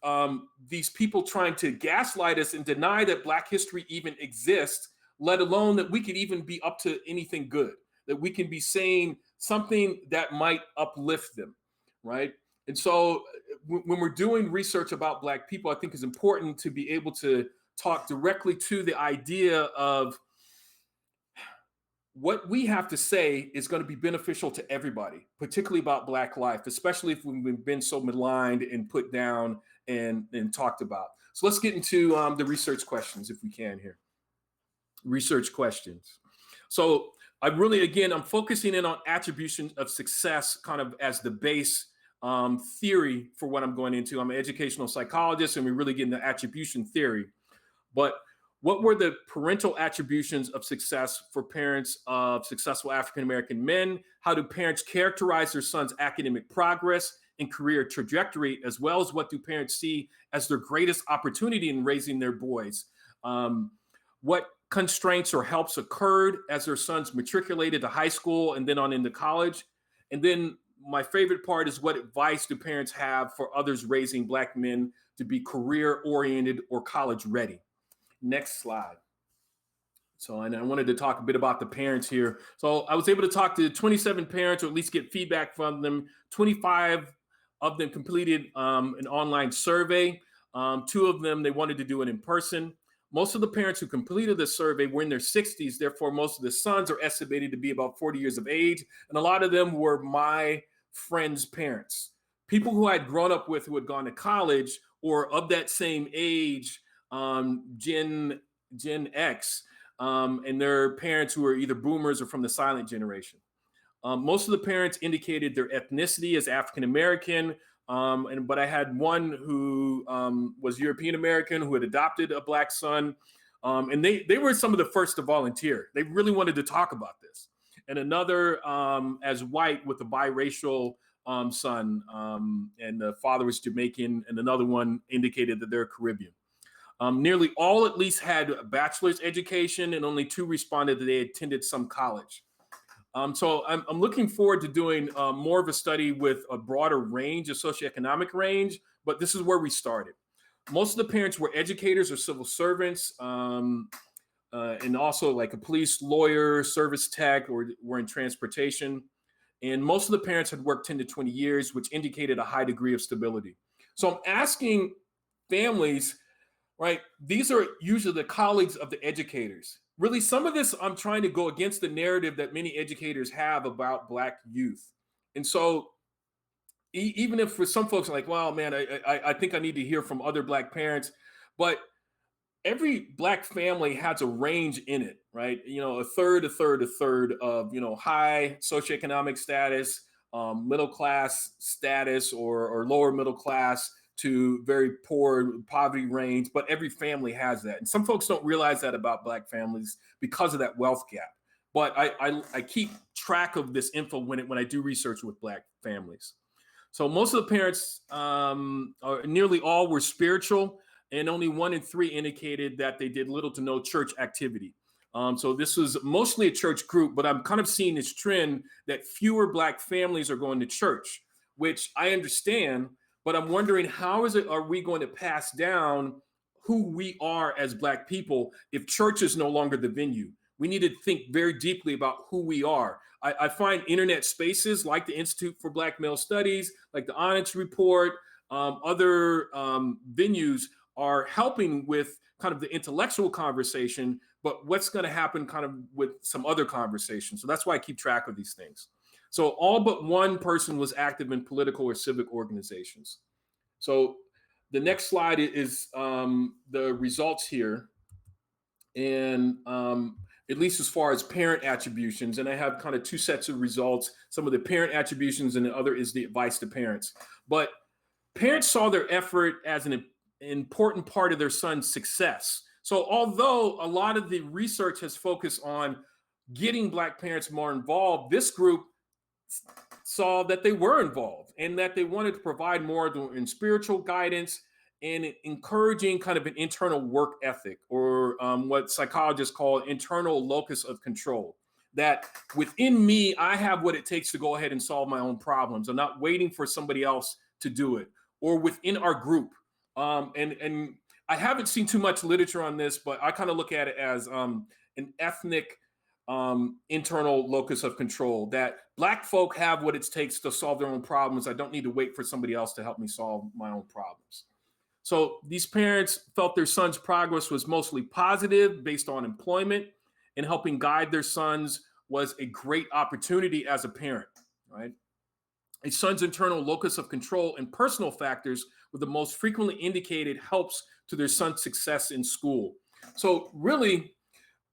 these people trying to gaslight us and deny that Black history even exists, let alone that we could even be up to anything good, that we can be saying something that might uplift them, right? And so when we're doing research about Black people, I think it's important to be able to talk directly to the idea of what we have to say is going to be beneficial to everybody, particularly about Black life, especially if we've been so maligned and put down and talked about. So let's get into the research questions if we can here. Research questions. So I'm focusing in on attribution of success kind of as the base theory for what I'm going into. I'm an educational psychologist, and we really get into attribution theory. But what were the parental attributions of success for parents of successful African-American men? How do parents characterize their sons' academic progress and career trajectory, as well as what do parents see as their greatest opportunity in raising their boys? What constraints or helps occurred as their sons matriculated to high school and then on into college? And then my favorite part is, what advice do parents have for others raising Black men to be career-oriented or college-ready? Next slide. So, and I wanted to talk a bit about the parents here. So I was able to talk to 27 parents, or at least get feedback from them. 25 of them completed an online survey. 2 of them, they wanted to do it in person. Most of the parents who completed the survey were in their 60s. Therefore, most of the sons are estimated to be about 40 years of age. And a lot of them were my friends' parents, people who I'd grown up with, who had gone to college, or of that same age, Gen X, and their parents who are either boomers or from the silent generation. Most of the parents indicated their ethnicity as African American, but I had one who was European American, who had adopted a Black son, and they were some of the first to volunteer. They really wanted to talk about this. And another as white with a biracial son, and the father was Jamaican, and another one indicated that they're Caribbean. Nearly all at least had a bachelor's education, and only 2 responded that they attended some college. So I'm looking forward to doing more of a study with a broader range, a socioeconomic range, but this is where we started. Most of the parents were educators or civil servants, and also like a police, lawyer, service tech, or were in transportation. And most of the parents had worked 10 to 20 years, which indicated a high degree of stability. So I'm asking families, right? These are usually the colleagues of the educators. Really, some of this, I'm trying to go against the narrative that many educators have about Black youth. And so even if for some folks are like, well, man, I think I need to hear from other Black parents, but every Black family has a range in it, right? You know, a third of, high socioeconomic status, middle class status, or lower middle class, to very poor poverty range, but every family has that. And some folks don't realize that about Black families because of that wealth gap. But I keep track of this info when I do research with Black families. So most of the parents, nearly all, were spiritual, and only 1 in 3 indicated that they did little to no church activity. So this was mostly a church group, but I'm kind of seeing this trend that fewer Black families are going to church, which I understand. But I'm wondering, how are we going to pass down who we are as Black people if church is no longer the venue? We need to think very deeply about who we are. I find internet spaces like the Institute for Black Male Studies, like the Onyx Report, other venues are helping with kind of the intellectual conversation, but what's going to happen kind of with some other conversations. So that's why I keep track of these things. So all but 1 person was active in political or civic organizations. So the next slide is the results here. And at least as far as parent attributions, and I have kind of 2 sets of results, some of the parent attributions, and the other is the advice to parents. But parents saw their effort as an important part of their son's success. So although a lot of the research has focused on getting Black parents more involved, this group saw that they were involved and that they wanted to provide more in spiritual guidance and encouraging kind of an internal work ethic, or what psychologists call internal locus of control. That within me, I have what it takes to go ahead and solve my own problems. I'm not waiting for somebody else to do it, or within our group. And I haven't seen too much literature on this, but I kind of look at it as an ethnic internal locus of control, that Black folk have what it takes to solve their own problems. I don't need to wait for somebody else to help me solve my own problems. So these parents felt their son's progress was mostly positive based on employment, and helping guide their sons was a great opportunity as a parent, right? A son's internal locus of control and personal factors were the most frequently indicated helps to their son's success in school. So really,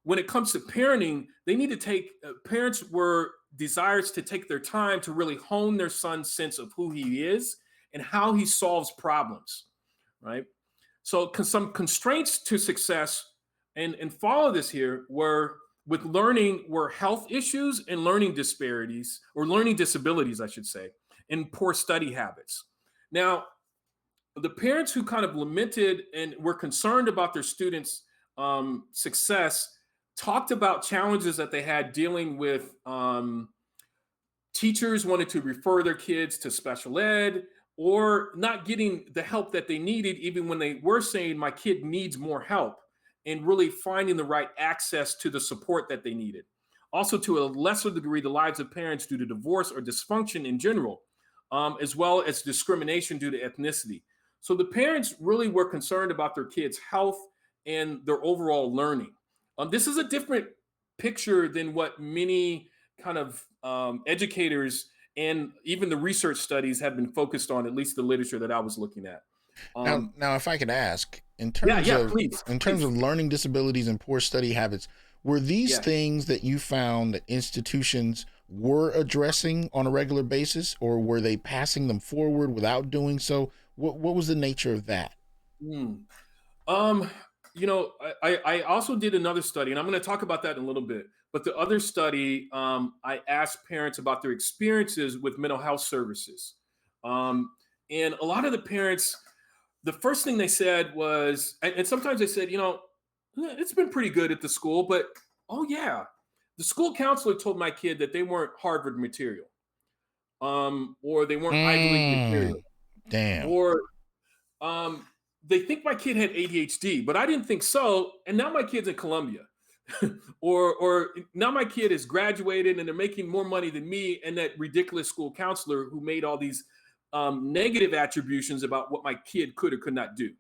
when it comes to parenting, they need to take, parents were desires to take their time to really hone their son's sense of who he is and how he solves problems, right? So some constraints to success, and follow this here, were with learning were health issues and learning disparities, or learning disabilities, I should say, and poor study habits. Now, the parents who kind of lamented and were concerned about their students' success talked about challenges that they had dealing with teachers wanted to refer their kids to special ed, or not getting the help that they needed, even when they were saying, my kid needs more help, and really finding the right access to the support that they needed. Also, to a lesser degree, the lives of parents due to divorce or dysfunction in general, as well as discrimination due to ethnicity. So the parents really were concerned about their kids' health and their overall learning. This is a different picture than what many kind of educators and even the research studies have been focused on, at least the literature that I was looking at. Now, if I could ask, Please, in terms of learning disabilities and poor study habits, were these Yeah. things that you found that institutions were addressing on a regular basis, or were they passing them forward without doing so? What was the nature of that? Hmm. Um, I also did another study, and I'm going to talk about that in a little bit. But the other study, I asked parents about their experiences with mental health services. And a lot of the parents, the first thing they said was, and sometimes they said, it's been pretty good at the school, but oh yeah, the school counselor told my kid that they weren't Harvard material, or they weren't Ivy League material, Mm, damn. or um, they think my kid had ADHD, but I didn't think so. And now my kid's in Columbia, or now my kid is graduated and they're making more money than me, and that ridiculous school counselor who made all these negative attributions about what my kid could or could not do.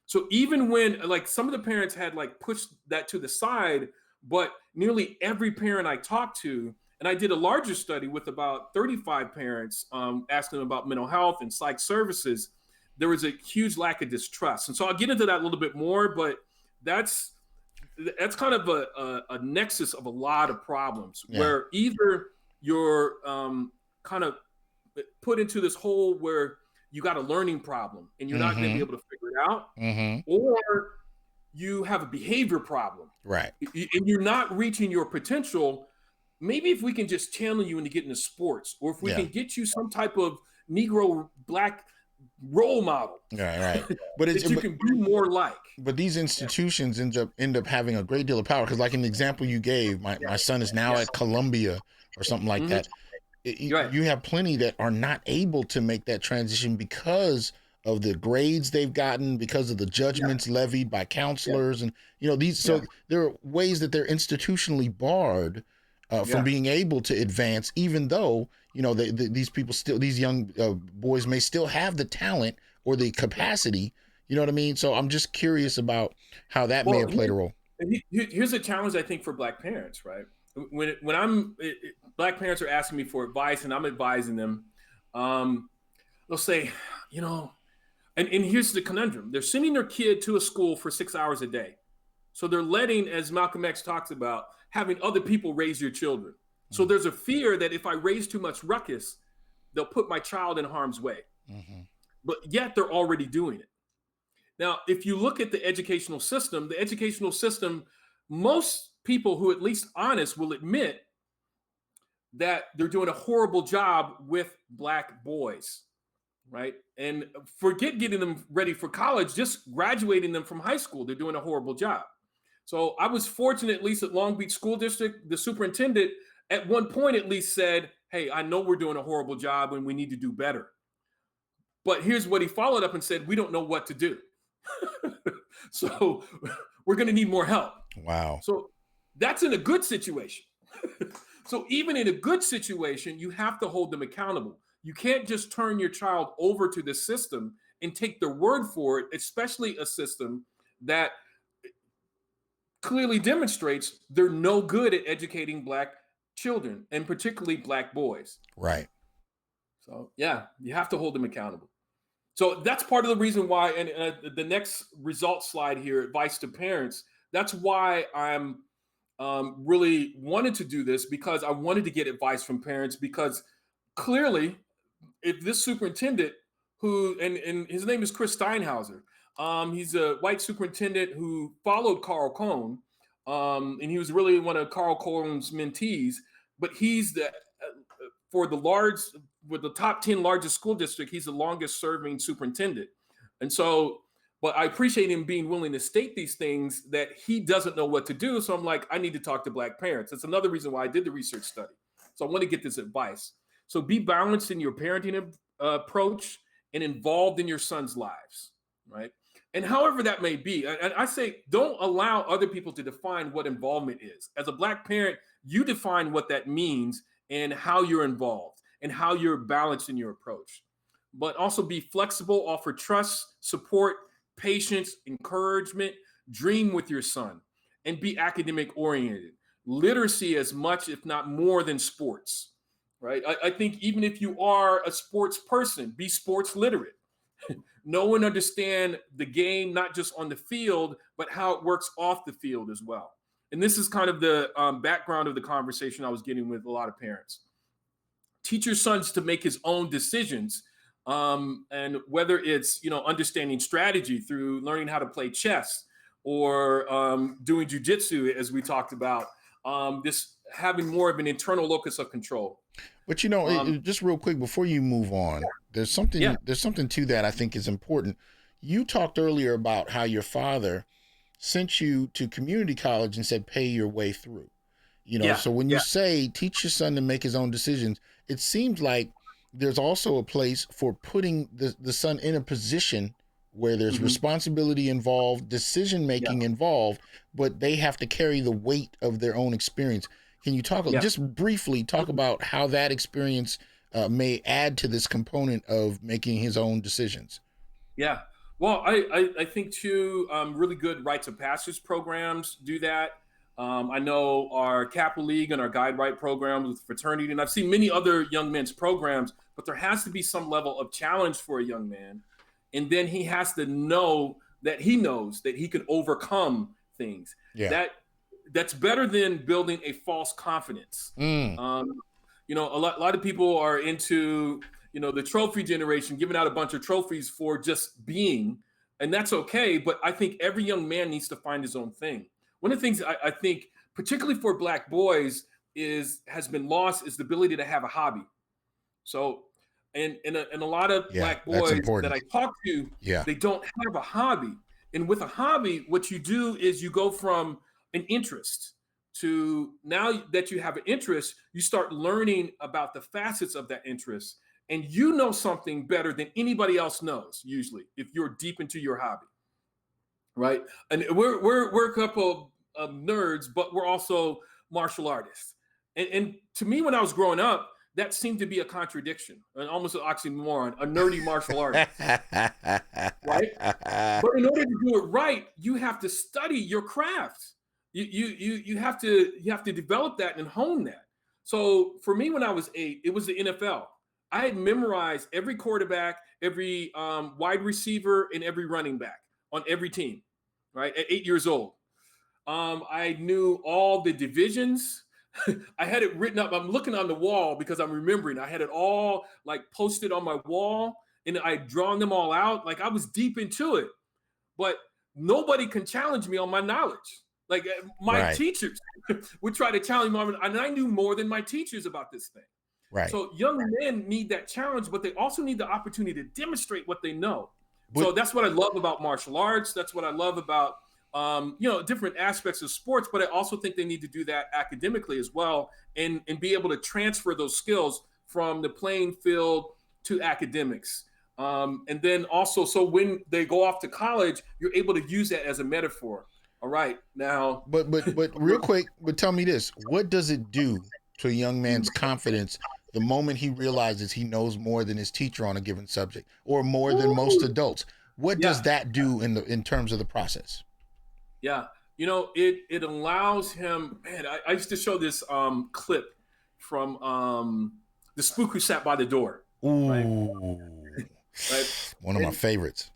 So even when, like, some of the parents had like pushed that to the side, but nearly every parent I talked to, and I did a larger study with about 35 parents, asking them about mental health and psych services, there was a huge lack of distrust. And so I'll get into that a little bit more, but that's kind of a nexus of a lot of problems, Yeah. where either you're kind of put into this hole where you got a learning problem and you're not going to be Mm-hmm. able to figure it out, Mm-hmm. or you have a behavior problem Right. and you're not reaching your potential. Maybe if we can just channel you into getting into sports, or if we Yeah. can get you some type of Negro Black role model Right. But it's that you can be more like. but these institutions end up having a great deal of power, because, like in the example you gave, my son is now at Columbia or something like Mhm. that. Right. You have plenty that are not able to make that transition because of the grades they've gotten, because of the judgments levied by counselors, and these. So Yeah. there are ways that they're institutionally barred from Yeah. being able to advance, even though these people still, these young boys may still have the talent or the capacity. You know what I mean? So I'm just curious about how that may Well, have played a role. here's a challenge, I think, for Black parents, right? When Black parents are asking me for advice and I'm advising them, they'll say, you know, and here's the conundrum: they're sending their kid to a school for 6 hours a day, so they're letting, as Malcolm X talks about, having other people raise your children. So there's a fear that if I raise too much ruckus, they'll put my child in harm's way. Mm-hmm. But yet they're already doing it. Now, if you look at the educational system, most people who at least honest will admit that they're doing a horrible job with Black boys, right? And forget getting them ready for college, just graduating them from high school, they're doing a horrible job. So I was fortunate, at least at Long Beach School District, the superintendent at one point at least said, "Hey, I know we're doing a horrible job and we need to do better." But here's what he followed up and said, "We don't know what to do." So we're going to need more help. Wow. So that's in a good situation. So even in a good situation, you have to hold them accountable. You can't just turn your child over to the system and take their word for it, especially a system that clearly demonstrates they're no good at educating Black children, and particularly Black boys. Right. So yeah, you have to hold them accountable. So that's part of the reason why, and the next result slide here, advice to parents, that's why I'm really wanted to do this, because I wanted to get advice from parents, because clearly, if this superintendent who, and his name is Chris Steinhauser, he's a white superintendent who followed Carl Cohn, and he was really one of Carl Cohn's mentees, but he's for the top 10 largest school district, he's the longest serving superintendent. And so, but I appreciate him being willing to state these things, that he doesn't know what to do. So I'm like, I need to talk to Black parents. That's another reason why I did the research study. So I want to get this advice. So be balanced in your parenting approach and involved in your son's lives, right? And however that may be, and I say, don't allow other people to define what involvement is. As a Black parent, you define what that means and how you're involved and how you're balanced in your approach. But also be flexible, offer trust, support, patience, encouragement, dream with your son, and be academic oriented. Literacy as much, if not more, than sports, right? I think even if you are a sports person, be sports literate. Know and understand the game, not just on the field, but how it works off the field as well. And this is kind of the background of the conversation I was getting with a lot of parents. Teach your sons to make his own decisions, and whether it's understanding strategy through learning how to play chess, or doing jujitsu, as we talked about, this having more of an internal locus of control. But just real quick before you move on, there's something to that I think is important. You talked earlier about how your father sent you to community college and said pay your way through. So when you say teach your son to make his own decisions, it seems like there's also a place for putting the son in a position where there's responsibility involved, decision making involved, but they have to carry the weight of their own experience. Can you just briefly talk about how that experience may add to this component of making his own decisions? Yeah. Well, I think too, really good rites of passage programs do that. I know our Capital League and our Guide Right programs with fraternity, and I've seen many other young men's programs, but there has to be some level of challenge for a young man. And then he has to know that he knows that he can overcome things. Yeah. That's better than building a false confidence. A lot of people are into, the trophy generation, giving out a bunch of trophies for just being, and that's okay. But I think every young man needs to find his own thing. One of the things I think, particularly for Black boys, has been lost is the ability to have a hobby. So, and a lot of Black boys that I talk to, they don't have a hobby. And with a hobby, what you do is you go from an interest to, now that you have an interest, you start learning about the facets of that interest. And you know something better than anybody else knows, usually, if you're deep into your hobby. Right. And we're a couple of nerds, but we're also martial artists. And to me, when I was growing up, that seemed to be a contradiction, and almost an oxymoron, a nerdy martial artist. Right? But in order to do it right, you have to study your craft. You have to develop that and hone that. So for me, when I was 8, it was the NFL. I had memorized every quarterback, every wide receiver, and every running back on every team, right? At 8 years old. I knew all the divisions. I had it written up. I'm looking on the wall because I'm remembering. I had it all like posted on my wall, and I'd drawn them all out. Like I was deep into it, but nobody can challenge me on my knowledge. Like my Right. teachers would try to challenge me, and I knew more than my teachers about this thing. Right. So young men need that challenge, but they also need the opportunity to demonstrate what they know. But So that's what I love about martial arts. That's what I love about different aspects of sports. But I also think they need to do that academically as well, and be able to transfer those skills from the playing field to academics. And then also, so when they go off to college, you're able to use that as a metaphor. All right, now. but real quick, but tell me this: what does it do to a young man's confidence the moment he realizes he knows more than his teacher on a given subject, or more than most adults? What Yeah. does that do in terms of the process? Yeah, it allows him. Man, I used to show this clip from the spook who sat by the door, right? Ooh, Right. one of my And favorites.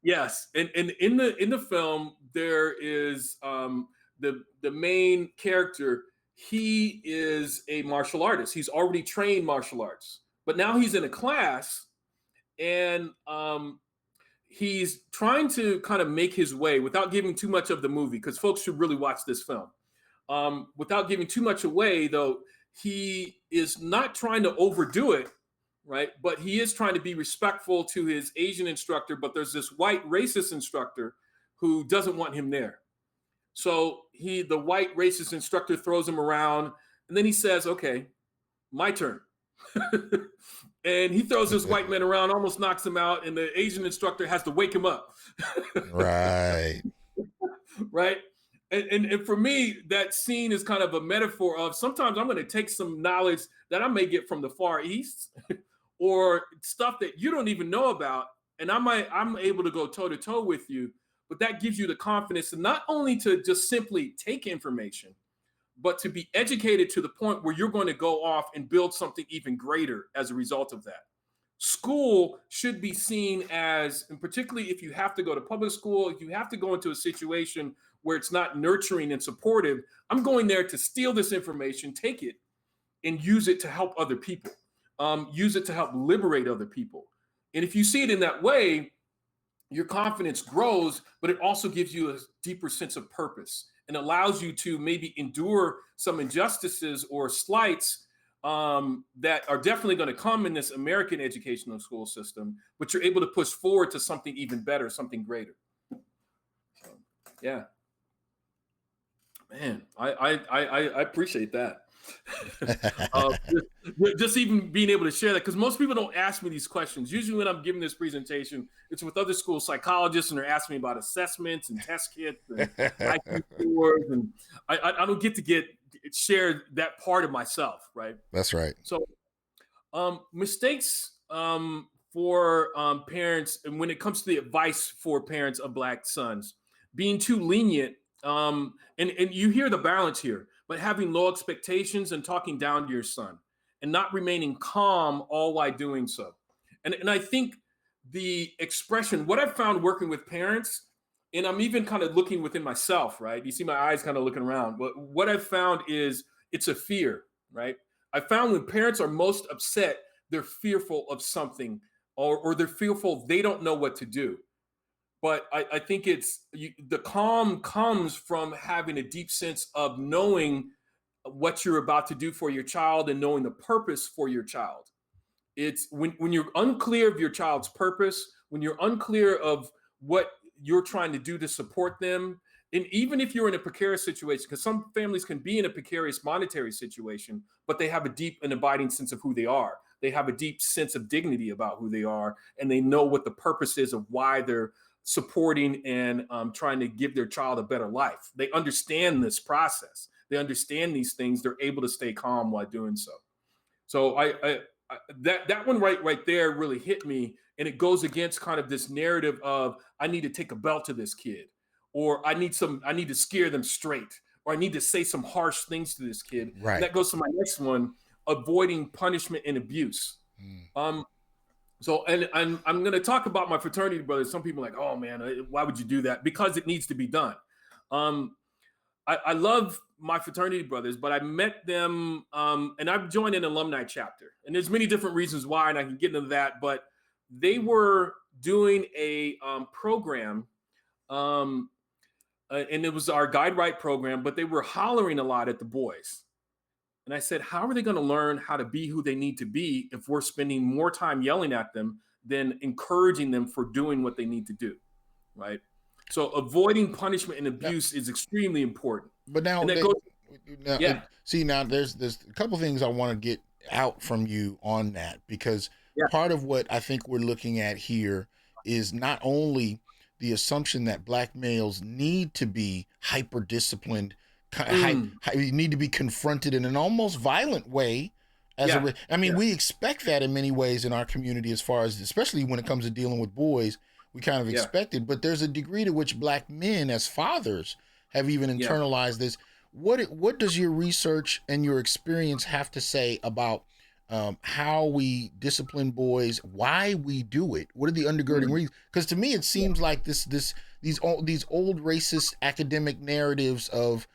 yes, and in the film there is the main character. He is a martial artist. He's already trained martial arts, but now he's in a class, and he's trying to kind of make his way without giving too much of the movie, because folks should really watch this film. Without giving too much away, though, he is not trying to overdo it, right? But he is trying to be respectful to his Asian instructor. But there's this white racist instructor who doesn't want him there. So the white racist instructor throws him around, and then he says, "Okay, my turn." And he throws this white man around, almost knocks him out, and the Asian instructor has to wake him up. Right. Right. And for me, that scene is kind of a metaphor of sometimes I'm going to take some knowledge that I may get from the Far East or stuff that you don't even know about, and I'm able to go toe to toe with you. But that gives you the confidence to not only to just simply take information, but to be educated to the point where you're going to go off and build something even greater as a result of that. School should be seen as, and particularly if you have to go to public school, if you have to go into a situation where it's not nurturing and supportive, I'm going there to steal this information, take it, and use it to help other people, use it to help liberate other people. And if you see it in that way, your confidence grows, but it also gives you a deeper sense of purpose and allows you to maybe endure some injustices or slights that are definitely going to come in this American educational school system, but you're able to push forward to something even better, something greater. So, yeah, man, I appreciate that. uh, just even being able to share that, because most people don't ask me these questions. Usually when I'm giving this presentation, it's with other school psychologists, and they're asking me about assessments and test kits and IQ scores, and I don't get to share that part of myself, right? That's right. So mistakes for parents, and when it comes to the advice for parents of Black sons, being too lenient, and you hear the balance here, but having low expectations and talking down to your son and not remaining calm all while doing so. And I think the expression, what I've found working with parents, and I'm even kind of looking within myself, right? You see my eyes kind of looking around, but what I've found is it's a fear, right? I found when parents are most upset, they're fearful of something, or they're fearful they don't know what to do. But I think the calm comes from having a deep sense of knowing what you're about to do for your child and knowing the purpose for your child. It's when you're unclear of your child's purpose, when you're unclear of what you're trying to do to support them, and even if you're in a precarious situation, because some families can be in a precarious monetary situation, but they have a deep and abiding sense of who they are. They have a deep sense of dignity about who they are, and they know what the purpose is of why they're supporting and trying to give their child a better life. They understand this process. They understand these things. They're able to stay calm while doing so. So that one right there really hit me, and it goes against kind of this narrative of I need to take a belt to this kid, or I need to scare them straight, or I need to say some harsh things to this kid. Right. And that goes to my next one: avoiding punishment and abuse. So, and I'm going to talk about my fraternity brothers. Some people are like, oh man, why would you do that? Because it needs to be done. I love my fraternity brothers, but I met them, and I've joined an alumni chapter. And there's many different reasons why, and I can get into that. But they were doing a program and it was our Guide Right program, but they were hollering a lot at the boys. And I said, how are they going to learn how to be who they need to be if we're spending more time yelling at them than encouraging them for doing what they need to do? Right. So avoiding punishment and Now, abuse is extremely important. but now, And that goes, now, yeah, see, now there's a couple things I want to get out from you on that, because yeah, part of what I think we're looking at here is not only the assumption that black males need to be hyper disciplined, mm, need to be confronted in an almost violent way. yeah, I mean, yeah, we expect that in many ways in our community, as far as, especially when it comes to dealing with boys, we kind of yeah, expect it. But there's a degree to which black men, as fathers, have even yeah. internalized this. What does your research and your experience have to say about how we discipline boys, why we do it? What are the undergirding Mm, reasons? Because to me, it yeah, seems like these old racist academic narratives of,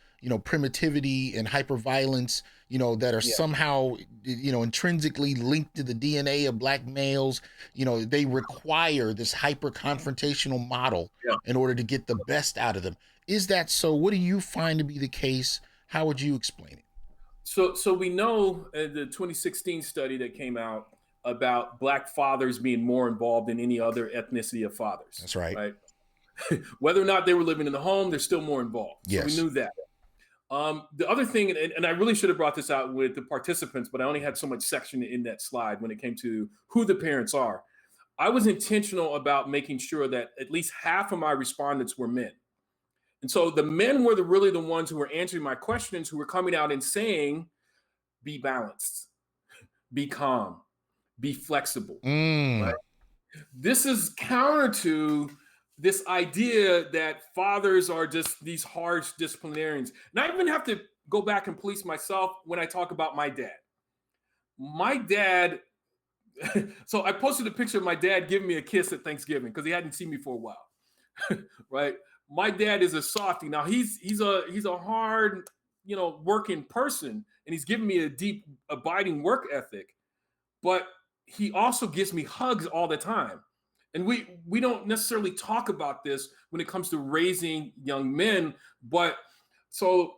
primitivity and hyperviolence, that are yeah, somehow, intrinsically linked to the DNA of black males. They require this hyper confrontational model yeah. in order to get the best out of them. Is that so? What do you find to be the case? How would you explain it? So we know the 2016 study that came out about black fathers being more involved than any other ethnicity of fathers, That's right. right? Whether or not they were living in the home, they're still more involved. So we Yes. knew that. The other thing, and I really should have brought this out with the participants, but I only had so much section in that slide when it came to who the parents are. I was intentional about making sure that at least half of my respondents were men. And so the men were really the ones who were answering my questions, who were coming out and saying, be balanced, be calm, be flexible, right? Mm, This is counter to this idea that fathers are just these harsh disciplinarians. And I even have to go back and police myself when I talk about my dad. My dad, so I posted a picture of my dad giving me a kiss at Thanksgiving because he hadn't seen me for a while. Right? My dad is a softie. Now he's a hard, working person, and he's giving me a deep, abiding work ethic. But he also gives me hugs all the time. And we don't necessarily talk about this when it comes to raising young men. But so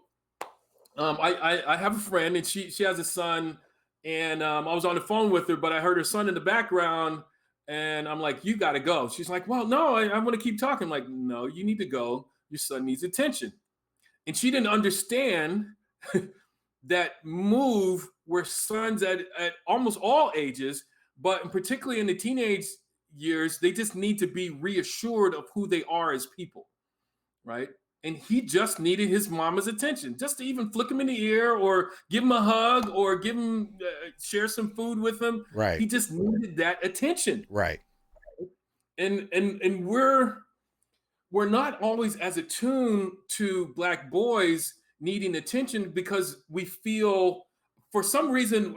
I have a friend, and she has a son, and I was on the phone with her, but I heard her son in the background, and I'm like, "You got to go." She's like, "Well, no, I want to keep talking." I'm like, "No, you need to go. Your son needs attention." And she didn't understand that move where sons at almost all ages, but particularly in the teenage years, they just need to be reassured of who they are as people, right? And he just needed his mama's attention, just to even flick him in the ear or give him a hug or give him share some food with him. right. He just needed that attention. Right. And we're not always as attuned to black boys needing attention because we feel for some reason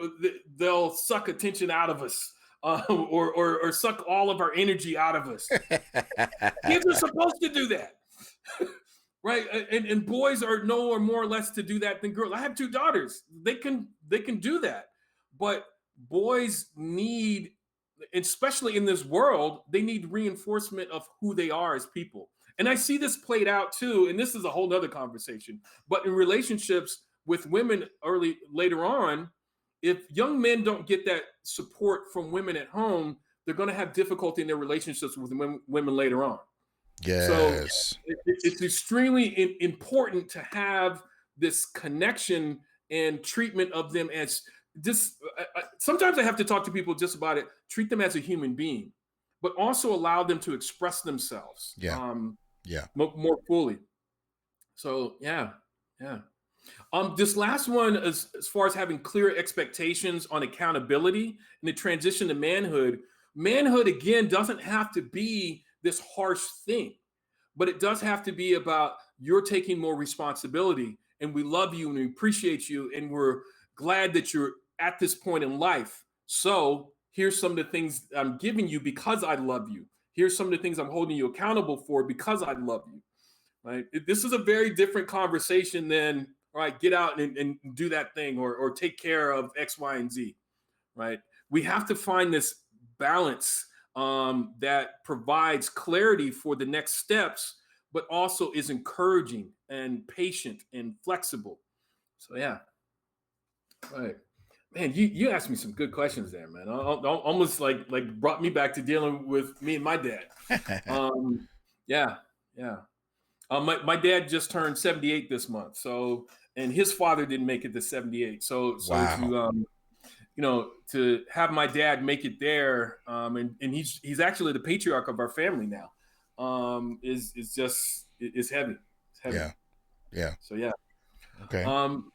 they'll suck attention out of us, or suck all of our energy out of us. Kids are supposed to do that. Right, and boys are no or more or less to do that than girls. I have two daughters. They can do that, but boys need, especially in this world, they need reinforcement of who they are as people. And I see this played out too, and this is a whole nother conversation, but in relationships with women later on, if young men don't get that support from women at home, they're going to have difficulty in their relationships with women later on. So Yes. it's extremely important to have this connection and treatment of them as this. Sometimes I have to talk to people just about it. Treat them as a human being, but also allow them to express themselves Yeah. Yeah. more fully. So yeah, yeah. This last one, as far as having clear expectations on accountability and the transition to manhood. Manhood again doesn't have to be this harsh thing, but it does have to be about you're taking more responsibility, and we love you and we appreciate you, and we're glad that you're at this point in life. So here's some of the things I'm giving you because I love you. Here's some of the things I'm holding you accountable for because I love you. Right? This is a very different conversation than all right, get out and do that thing, or take care of X, Y, and Z. Right? We have to find this balance that provides clarity for the next steps, but also is encouraging and patient and flexible. So yeah, right. Man, you asked me some good questions there, man. Almost like brought me back to dealing with me and my dad. Um, yeah, yeah. My dad just turned 78 this month, so and his father didn't make it to 78. So Wow. to have my dad make it there, and he's actually the patriarch of our family now, is just is heavy. It's heavy. Yeah. Yeah. So yeah. Okay. Um,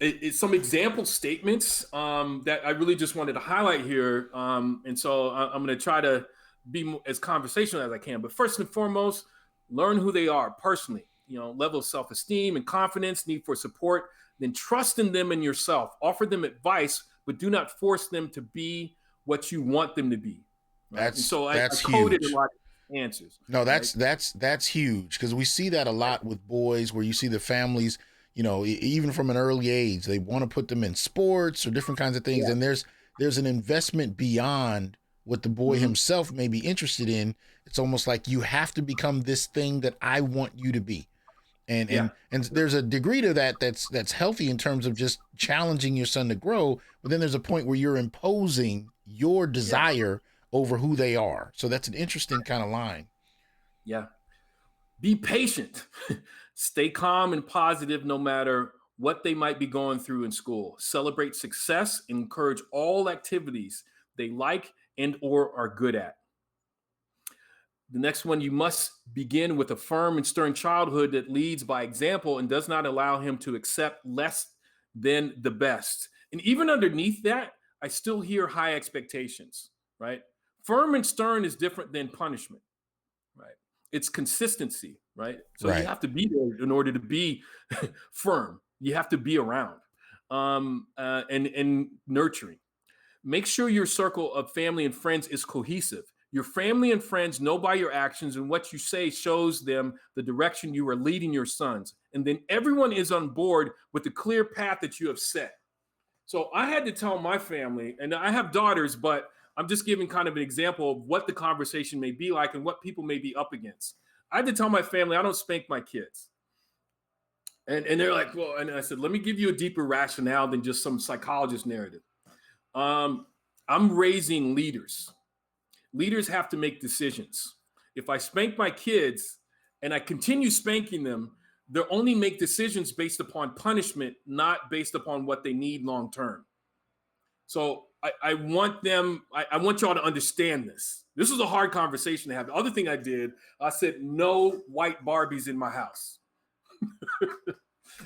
it's some example statements that I really just wanted to highlight here. And so I'm going to try to be as conversational as I can. But first and foremost, learn who they are personally. Level of self-esteem and confidence, need for support. Then trust in them and yourself. Offer them advice, but do not force them to be what you want them to be. Right. And so I That's coded a huge. lot of answers. No, Right? that's huge because we see that a lot with boys where you see the families, even from an early age, they want to put them in sports or different kinds of things, Yeah. and there's an investment beyond what the boy Mhm. himself may be interested in. It's almost like you have to become this thing that I want you to be. And Yeah. and there's a degree to that that's healthy in terms of just challenging your son to grow, but then there's a point where you're imposing your Yeah. desire over who they are. So that's an interesting kind of line. Yeah. Be patient. Stay calm and positive no matter what they might be going through in school. Celebrate success. Encourage all activities they like and or are good at. The next one, you must begin with a firm and stern childhood that leads by example and does not allow him to accept less than the best. And even underneath that, I still hear high expectations, right? Firm and stern is different than punishment. Right. It's consistency, right? So you Right. have to be there in order to be firm. You have to be around, and nurturing. Make sure your circle of family and friends is cohesive. Your family and friends know by your actions, and what you say shows them the direction you are leading your sons. And then everyone is on board with the clear path that you have set. So I had to tell my family, and I have daughters, but I'm just giving kind of an example of what the conversation may be like and what people may be up against. I had to tell my family I don't spank my kids. And they're like, well, and I said, let me give you a deeper rationale than just some psychologist narrative. Um, I'm raising leaders. Leaders have to make decisions. If I spank my kids and I continue spanking them, they'll only make decisions based upon punishment, not based upon what they need long term. So I want them, I want y'all to understand this. This was a hard conversation to have. The other thing I did, I said, no white Barbies in my house.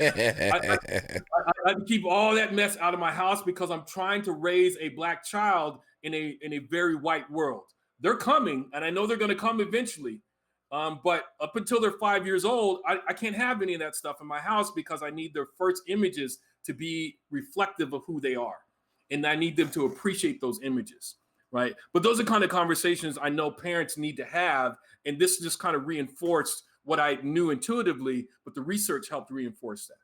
I, I had to keep all that mess out of my house because I'm trying to raise a black child in a very white world. They're coming, and I know they're going to come eventually. But up until they're 5 years old, I can't have any of that stuff in my house because I need their first images to be reflective of who they are. And I need them to appreciate those images, right? But those are kind of conversations I know parents need to have. And this just kind of reinforced what I knew intuitively, but the research helped reinforce that.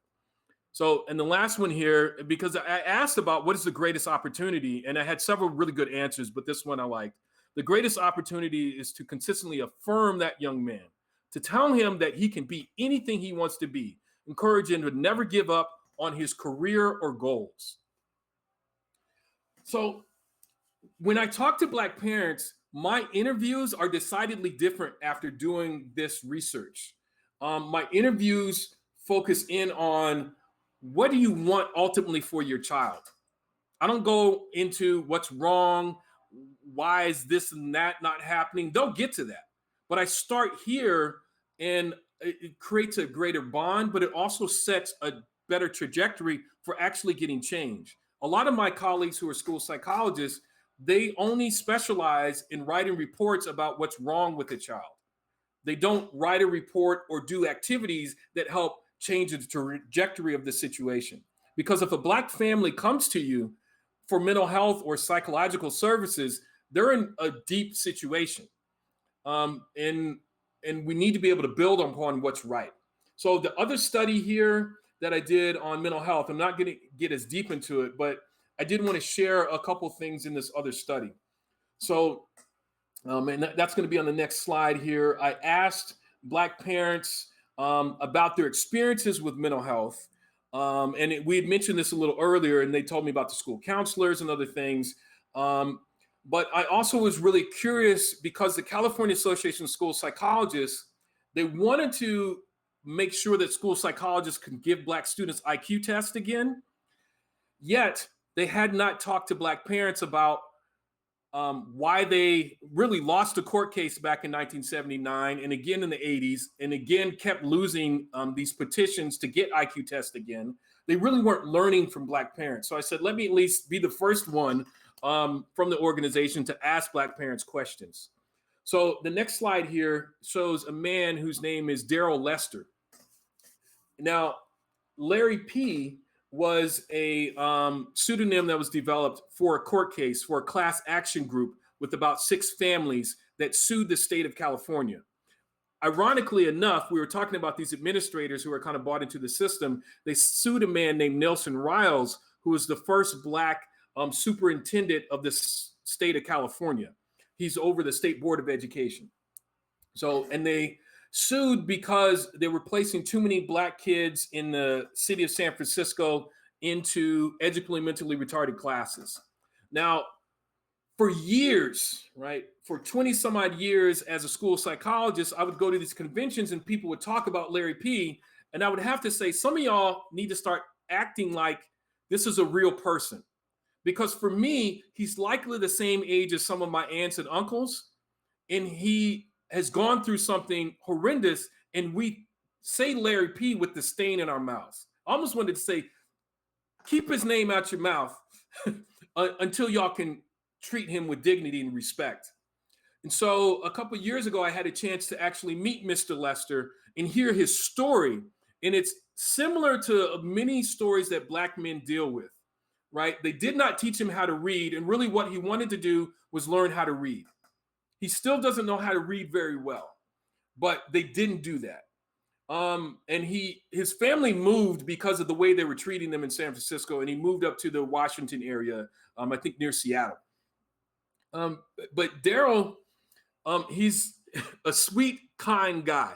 So, and the last one here, because I asked about what is the greatest opportunity, and I had several really good answers, but this one I liked. The greatest opportunity is to consistently affirm that young man, to tell him that he can be anything he wants to be, encourage him to never give up on his career or goals. So, when I talk to Black parents, my interviews are decidedly different after doing this research. My interviews focus in on what do you want ultimately for your child. I don't go into what's wrong, why is this and that not happening. They'll get to that. But I start here, and it creates a greater bond, but it also sets a better trajectory for actually getting change. A lot of my colleagues who are school psychologists, they only specialize in writing reports about what's wrong with the child. They don't write a report or do activities that help change the trajectory of the situation. Because if a Black family comes to you for mental health or psychological services, they're in a deep situation. And we need to be able to build upon what's right. So the other study here that I did on mental health, I'm not going to get as deep into it, but I did want to share a couple things in this other study. So, and that's going to be on the next slide here. I asked Black parents about their experiences with mental health. We had mentioned this a little earlier, and they told me about the school counselors and other things. But I also was really curious because the California Association of School Psychologists, they wanted to make sure that school psychologists could give Black students IQ tests again. Yet they had not talked to Black parents about why they really lost a court case back in 1979 and again in the 80s, and again kept losing these petitions to get IQ tests again. They really weren't learning from Black parents. So I said, let me at least be the first one from the organization to ask Black parents questions. So the next slide here shows a man whose name is Daryl Lester. Now, Larry P. was a pseudonym that was developed for a court case for a class action group with about 6 families that sued the state of California. Ironically enough, we were talking about these administrators who are kind of bought into the system. They sued a man named Nelson Riles, who was the first Black superintendent of the state of California. He's over the State Board of Education. And they sued because they were placing too many Black kids in the city of San Francisco into educationally mentally retarded classes. Now, for years, right, for 20 some odd years as a school psychologist, I would go to these conventions and people would talk about Larry P. And I would have to say, some of y'all need to start acting like this is a real person. Because for me, he's likely the same age as some of my aunts and uncles. And he has gone through something horrendous, and we say Larry P. with the stain in our mouths. I almost wanted to say, keep his name out your mouth until y'all can treat him with dignity and respect. And so a couple of years ago, I had a chance to actually meet Mr. Lester and hear his story. And it's similar to many stories that Black men deal with, right? They did not teach him how to read. And really what he wanted to do was learn how to read. He still doesn't know how to read very well, but they didn't do that. And his family moved because of the way they were treating them in San Francisco, and he moved up to the Washington area, I think near Seattle. But Daryl, he's a sweet, kind guy.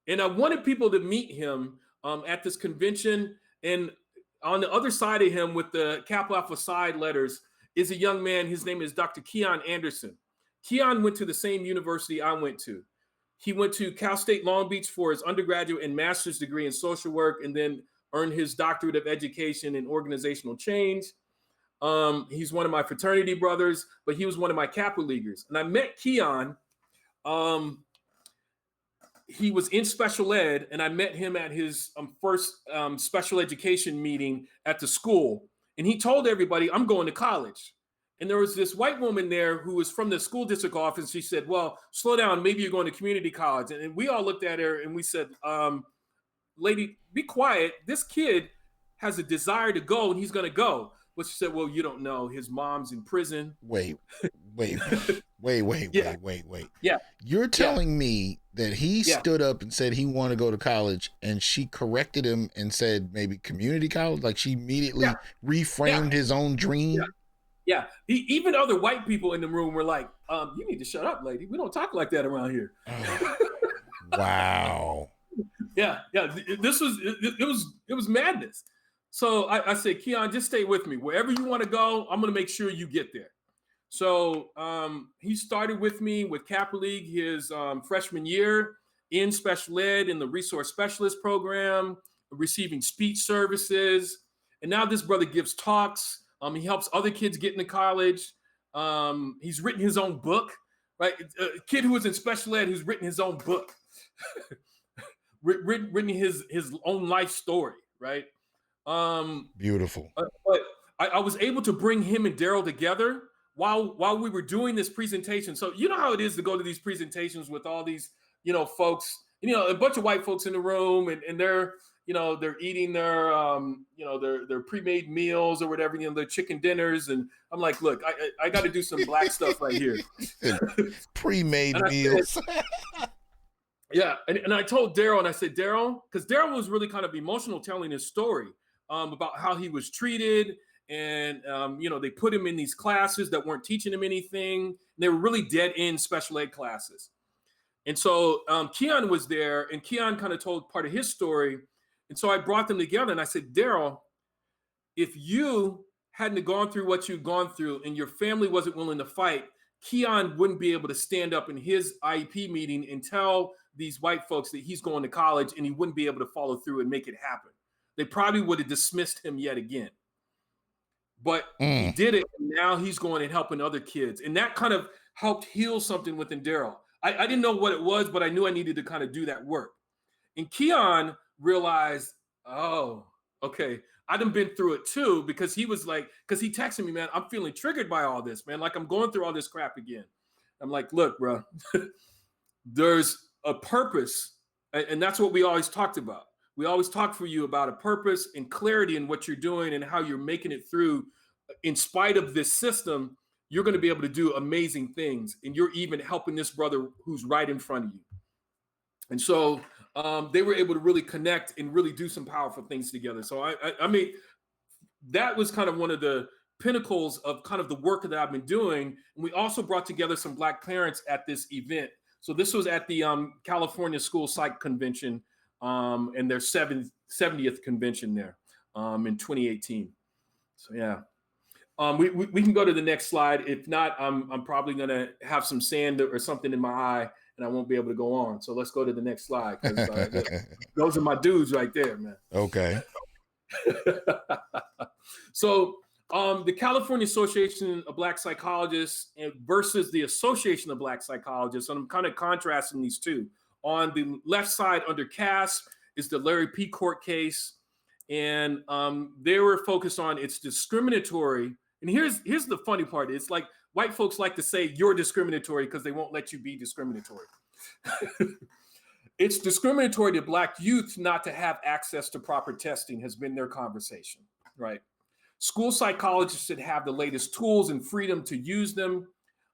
And I wanted people to meet him at this convention. And on the other side of him with the Kappa Alpha Psi letters is a young man. His name is Dr. Keon Anderson. Keon went to the same university I went to. He went to Cal State Long Beach for his undergraduate and master's degree in social work, and then earned his doctorate of education in organizational change. He's one of my fraternity brothers, but he was one of my Kappa Leaguers. And I met Keon. He was in special ed, and I met him at his first special education meeting at the school. And he told everybody, I'm going to college. And there was this white woman there who was from the school district office. She said, well, slow down. Maybe you're going to community college. And we all looked at her and we said, lady, be quiet. This kid has a desire to go and he's going to go. But she said, well, you don't know. His mom's in prison. Wait. Yeah. Yeah. You're telling me that he stood up and said he wanted to go to college, and she corrected him and said maybe community college? Like she immediately reframed his own dream? Yeah. Even other white people in the room were like, you need to shut up, lady. We don't talk like that around here. Oh, wow. Yeah. It was madness. So I said, Keon, just stay with me. Wherever you want to go, I'm going to make sure you get there. So he started with me with Kappa League his freshman year in special ed in the resource specialist program, receiving speech services. And now this brother gives talks. He helps other kids get into college. He's written his own book, right? A kid who was in special ed who's written his own book, written his own life story, right? Beautiful. But I was able to bring him and Daryl together while we were doing this presentation. So you know how it is to go to these presentations with all these, folks, a bunch of white folks in the room, and they're eating their, their pre-made meals or whatever, their chicken dinners. And I'm like, look, I got to do some Black stuff right here. Pre-made meals. Yeah. And I told Daryl, and I said, Daryl, because Daryl was really kind of emotional telling his story about how he was treated. And, they put him in these classes that weren't teaching him anything. And they were really dead end special ed classes. And so Keon was there, and Keon kind of told part of his story. And so I brought them together, and I said, Daryl, if you hadn't gone through what you've gone through and your family wasn't willing to fight, Keon wouldn't be able to stand up in his IEP meeting and tell these white folks that he's going to college, and he wouldn't be able to follow through and make it happen. They probably would have dismissed him yet again. But he did it, and now he's going and helping other kids. And that kind of helped heal something within Daryl. I didn't know what it was, but I knew I needed to kind of do that work. And Keon realized, oh, okay, I done been through it too, because he was like, because he texted me, man, I'm feeling triggered by all this, man. Like I'm going through all this crap again. I'm like, look, bro, there's a purpose. And that's what we always talked about. We always talk for you about a purpose and clarity in what you're doing and how you're making it through. In spite of this system, you're going to be able to do amazing things. And you're even helping this brother who's right in front of you. And so they were able to really connect and really do some powerful things together. So I mean, that was kind of one of the pinnacles of kind of the work that I've been doing. And we also brought together some Black parents at this event. So this was at the California School Psych Convention and their 70th convention there in 2018. So yeah. We can go to the next slide. If not, I'm probably gonna have some sand or something in my eye, and I won't be able to go on. So let's go to the next slide, because those are my dudes right there, man. Okay. So the California Association of Black Psychologists versus the Association of Black Psychologists, and I'm kind of contrasting these two. On the left side under CASP is the Larry P. Court case, and they were focused on it's discriminatory. And here's the funny part. It's like white folks like to say you're discriminatory because they won't let you be discriminatory. It's discriminatory to Black youth not to have access to proper testing has been their conversation, right? School psychologists should have the latest tools and freedom to use them.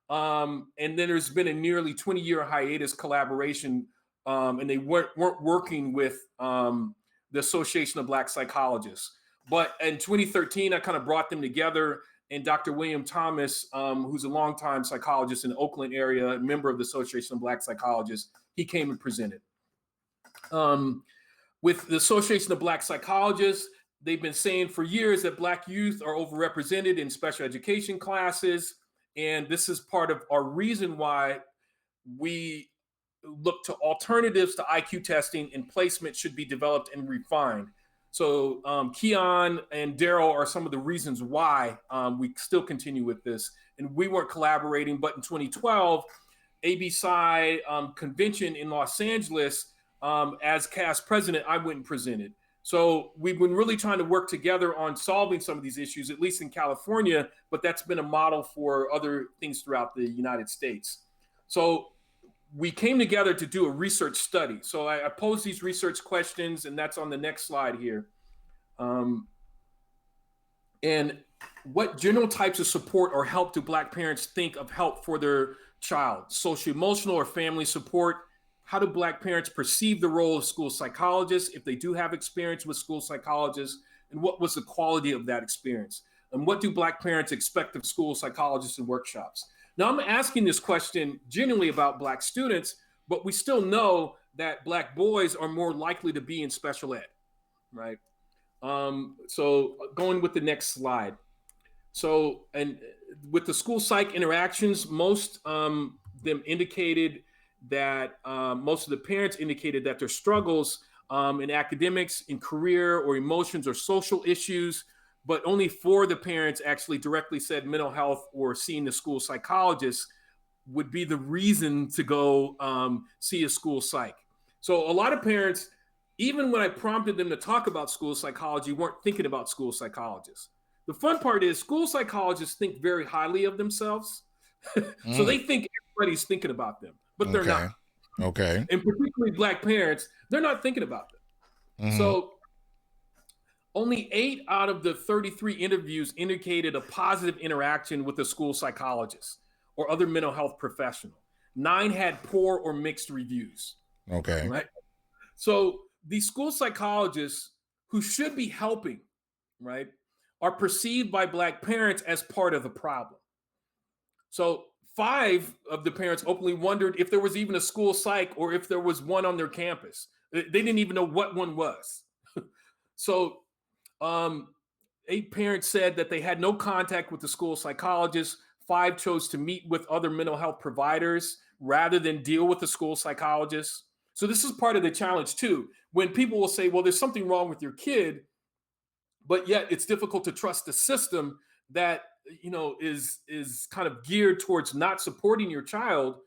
And then there's been a nearly 20-year hiatus collaboration, and they weren't working with the Association of Black Psychologists. But in 2013, I kind of brought them together, and Dr. William Thomas, who's a longtime psychologist in the Oakland area, a member of the Association of Black Psychologists, he came and presented. With the Association of Black Psychologists, they've been saying for years that Black youth are overrepresented in special education classes, and this is part of our reason why we look to alternatives to IQ testing, and placement should be developed and refined. So Keon and Daryl are some of the reasons why we still continue with this. And we weren't collaborating, but in 2012, ABPSI convention in Los Angeles, as CASP president, I went and presented. So we've been really trying to work together on solving some of these issues, at least in California, but that's been a model for other things throughout the United States. So we came together to do a research study. So I posed these research questions, and that's on the next slide here. And what general types of support or help do Black parents think of help for their child? Social, emotional, or family support? How do Black parents perceive the role of school psychologists if they do have experience with school psychologists? And what was the quality of that experience? And what do Black parents expect of school psychologists and workshops? Now, I'm asking this question generally about Black students, but we still know that Black boys are more likely to be in special ed, right? So going with the next slide. So, and with the school psych interactions, most them indicated that most of the parents indicated that their struggles in academics, in career, or emotions or social issues, but only 4 of the parents actually directly said mental health or seeing the school psychologist would be the reason to go see a school psych. So a lot of parents, even when I prompted them to talk about school psychology, weren't thinking about school psychologists. The fun part is school psychologists think very highly of themselves. So they think everybody's thinking about them, but they're not. Okay. And particularly Black parents, they're not thinking about them. So only 8 out of the 33 interviews indicated a positive interaction with a school psychologist or other mental health professional. 9 had poor or mixed reviews. Okay. Right. So these school psychologists who should be helping, right, are perceived by Black parents as part of the problem. So 5 of the parents openly wondered if there was even a school psych or if there was one on their campus. They didn't even know what one was. So 8 parents said that they had no contact with the school psychologist. 5 chose to meet with other mental health providers rather than deal with the school psychologist. So this is part of the challenge too. When people will say, well, there's something wrong with your kid, but yet it's difficult to trust the system that is kind of geared towards not supporting your child.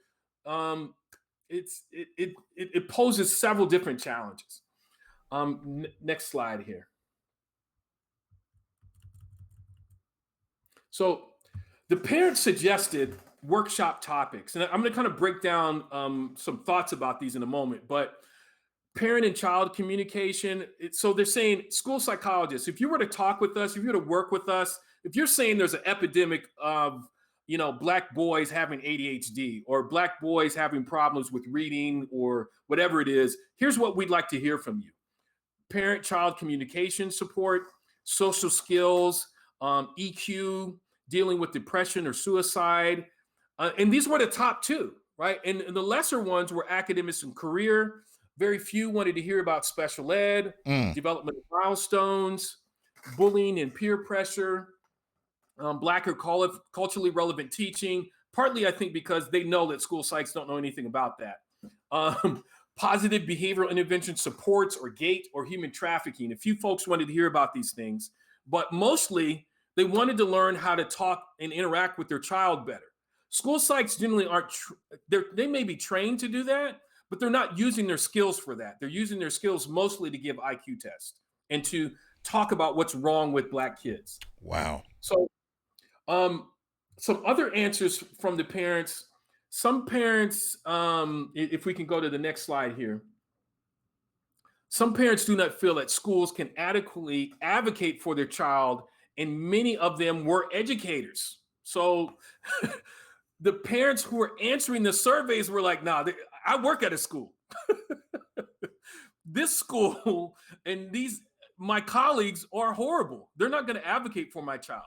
It poses several different challenges. Next slide here. So the parents suggested workshop topics, and I'm going to kind of break down some thoughts about these in a moment, but parent and child communication. So they're saying, school psychologists, if you were to talk with us, if you were to work with us, if you're saying there's an epidemic of Black boys having ADHD or Black boys having problems with reading or whatever it is, here's what we'd like to hear from you. Parent-child communication support, social skills, EQ, dealing with depression or suicide. And these were the top 2, right? And the lesser ones were academics and career. Very few wanted to hear about special ed, developmental milestones, bullying and peer pressure, Black or culturally relevant teaching, partly I think because they know that school psychs don't know anything about that. Positive behavioral intervention supports or GATE or human trafficking. A few folks wanted to hear about these things, but mostly they wanted to learn how to talk and interact with their child better. School psychs generally aren't, they may be trained to do that, but they're not using their skills for that. They're using their skills mostly to give IQ tests and to talk about what's wrong with Black kids. Wow. So some other answers from the parents. Some parents, if we can go to the next slide here. Some parents do not feel that schools can adequately advocate for their child, and many of them were educators. So the parents who were answering the surveys were like, nah, I work at a school. This school and my colleagues are horrible. They're not going to advocate for my child.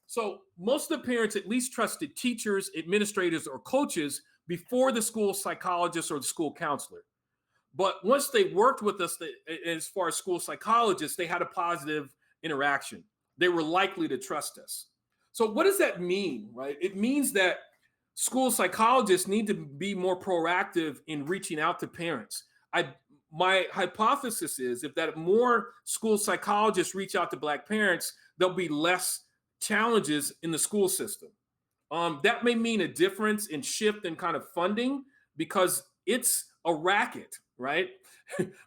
So most of the parents at least trusted teachers, administrators, or coaches before the school psychologist or the school counselor. But once they worked with us, as far as school psychologists, they had a positive interaction. They were likely to trust us. So what does that mean, right? It means that school psychologists need to be more proactive in reaching out to parents. My hypothesis is if more school psychologists reach out to Black parents, there'll be less challenges in the school system. That may mean a difference in shift in kind of funding because it's a racket, right?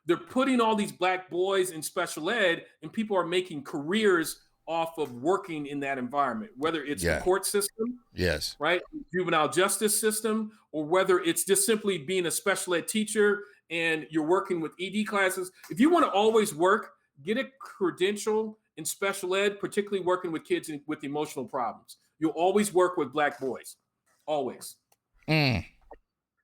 They're putting all these Black boys in special ed and people are making careers off of working in that environment, whether it's the court system, yes, right, juvenile justice system, or whether it's just simply being a special ed teacher and you're working with ED classes. If you want to always work, get a credential in special ed, particularly working with kids with emotional problems. You'll always work with Black boys, always.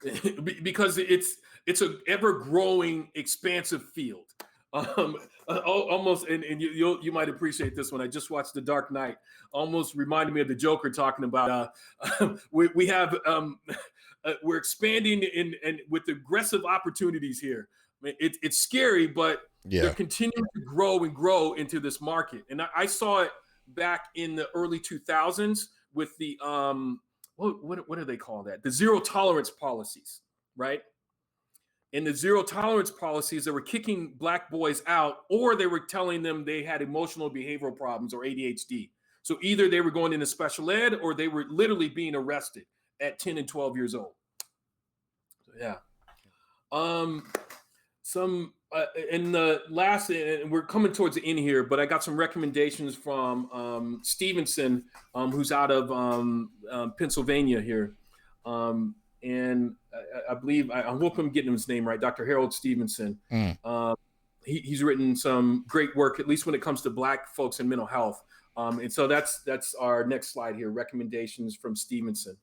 Because it's an ever-growing, expansive field. Almost, and you might appreciate this one. I just watched The Dark Knight. Almost reminded me of the Joker talking about we're expanding and with aggressive opportunities here. I mean, it's scary, but they're continuing to grow and grow into this market. And I saw it back in the early 2000s with the what do they call that? The zero tolerance policies, right? In the zero tolerance policies, they were kicking Black boys out, or they were telling them they had emotional behavioral problems or ADHD. So either they were going into special ed or they were literally being arrested at 10 and 12 years old. So, yeah. In the last, and we're coming towards the end here, but I got some recommendations from Stevenson, who's out of Pennsylvania here. And I believe, I hope I'm getting his name right, Dr. Harold Stevenson. He's written some great work, at least when it comes to Black folks and mental health. And so that's our next slide here, recommendations from Stevenson.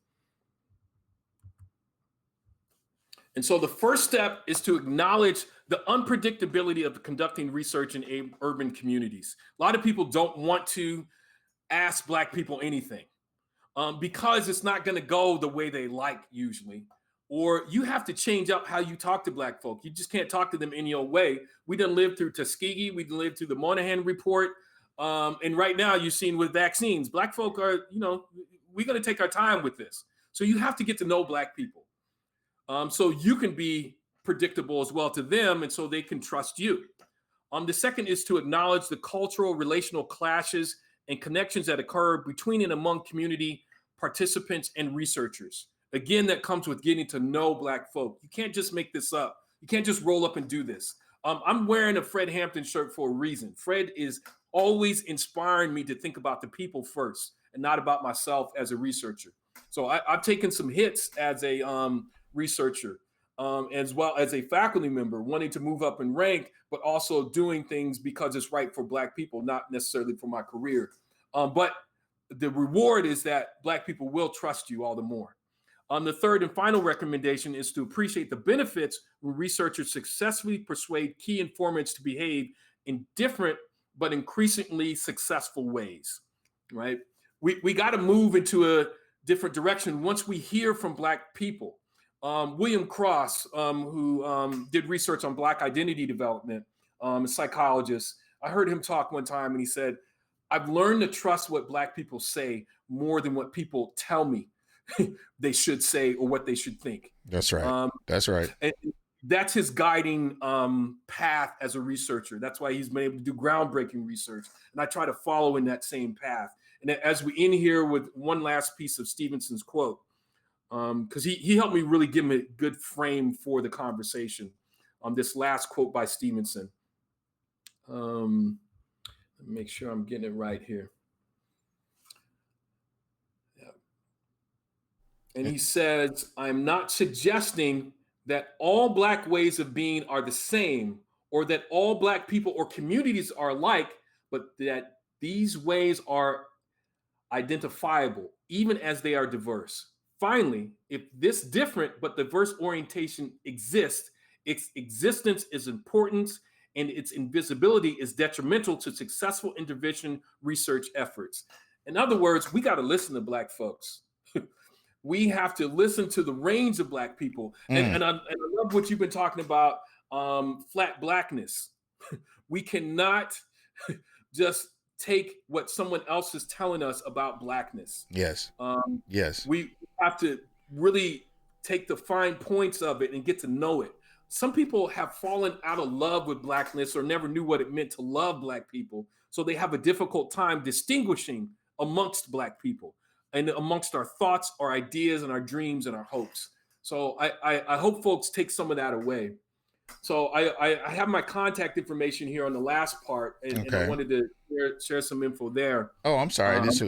And so the first step is to acknowledge the unpredictability of conducting research in urban communities. A lot of people don't want to ask Black people anything. because it's not going to go the way they like usually. Or you have to change up how you talk to Black folk. You just can't talk to them any old way. We done lived through Tuskegee. We done lived through the Moynihan Report. And right now you're seeing with vaccines, Black folk are, we're going to take our time with this. So you have to get to know Black people. So you can be predictable as well to them, and so they can trust you. The second is to acknowledge the cultural, relational clashes and connections that occur between and among community participants and researchers. Again, that comes with getting to know Black folk. You can't just make this up. You can't just roll up and do this. I'm wearing a Fred Hampton shirt for a reason. Fred is always inspiring me to think about the people first and not about myself as a researcher. So I've taken some hits as a researcher, as well as a faculty member, wanting to move up in rank, but also doing things because it's right for Black people, not necessarily for my career. But the reward is that Black people will trust you all the more. The third and final recommendation is to appreciate the benefits when researchers successfully persuade key informants to behave in different but increasingly successful ways, right? We got to move into a different direction once we hear from Black people. William Cross, who did research on Black identity development, a psychologist, I heard him talk one time and he said, I've learned to trust what Black people say more than what people tell me they should say or what they should think. That's right. That's right. And that's his guiding path as a researcher. That's why he's been able to do groundbreaking research. And I try to follow in that same path. And as we end here with one last piece of Stevenson's quote, because he helped me really give me a good frame for the conversation. This last quote by Stevenson. Let me make sure I'm getting it right here. And he says, I'm not suggesting that all Black ways of being are the same or that all Black people or communities are alike, but that these ways are identifiable, even as they are diverse. Finally, if this different but diverse orientation exists, its existence is important and its invisibility is detrimental to successful intervention research efforts. In other words, we got to listen to Black folks. We have to listen to the range of Black people. And I love what you've been talking about, flat Blackness. We cannot just take what someone else is telling us about Blackness. Yes. Yes. We have to really take the fine points of it and get to know it. Some people have fallen out of love with Blackness or never knew what it meant to love Black people. So they have a difficult time distinguishing amongst Black people and amongst our thoughts, our ideas, and our dreams and our hopes. So I hope folks take some of that away. So I have my contact information here on the last part, and I wanted to share some info there. Oh, I'm sorry. This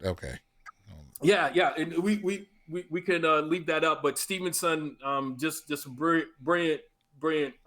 okay. Yeah, and we can leave that up. But Stevenson, just brilliant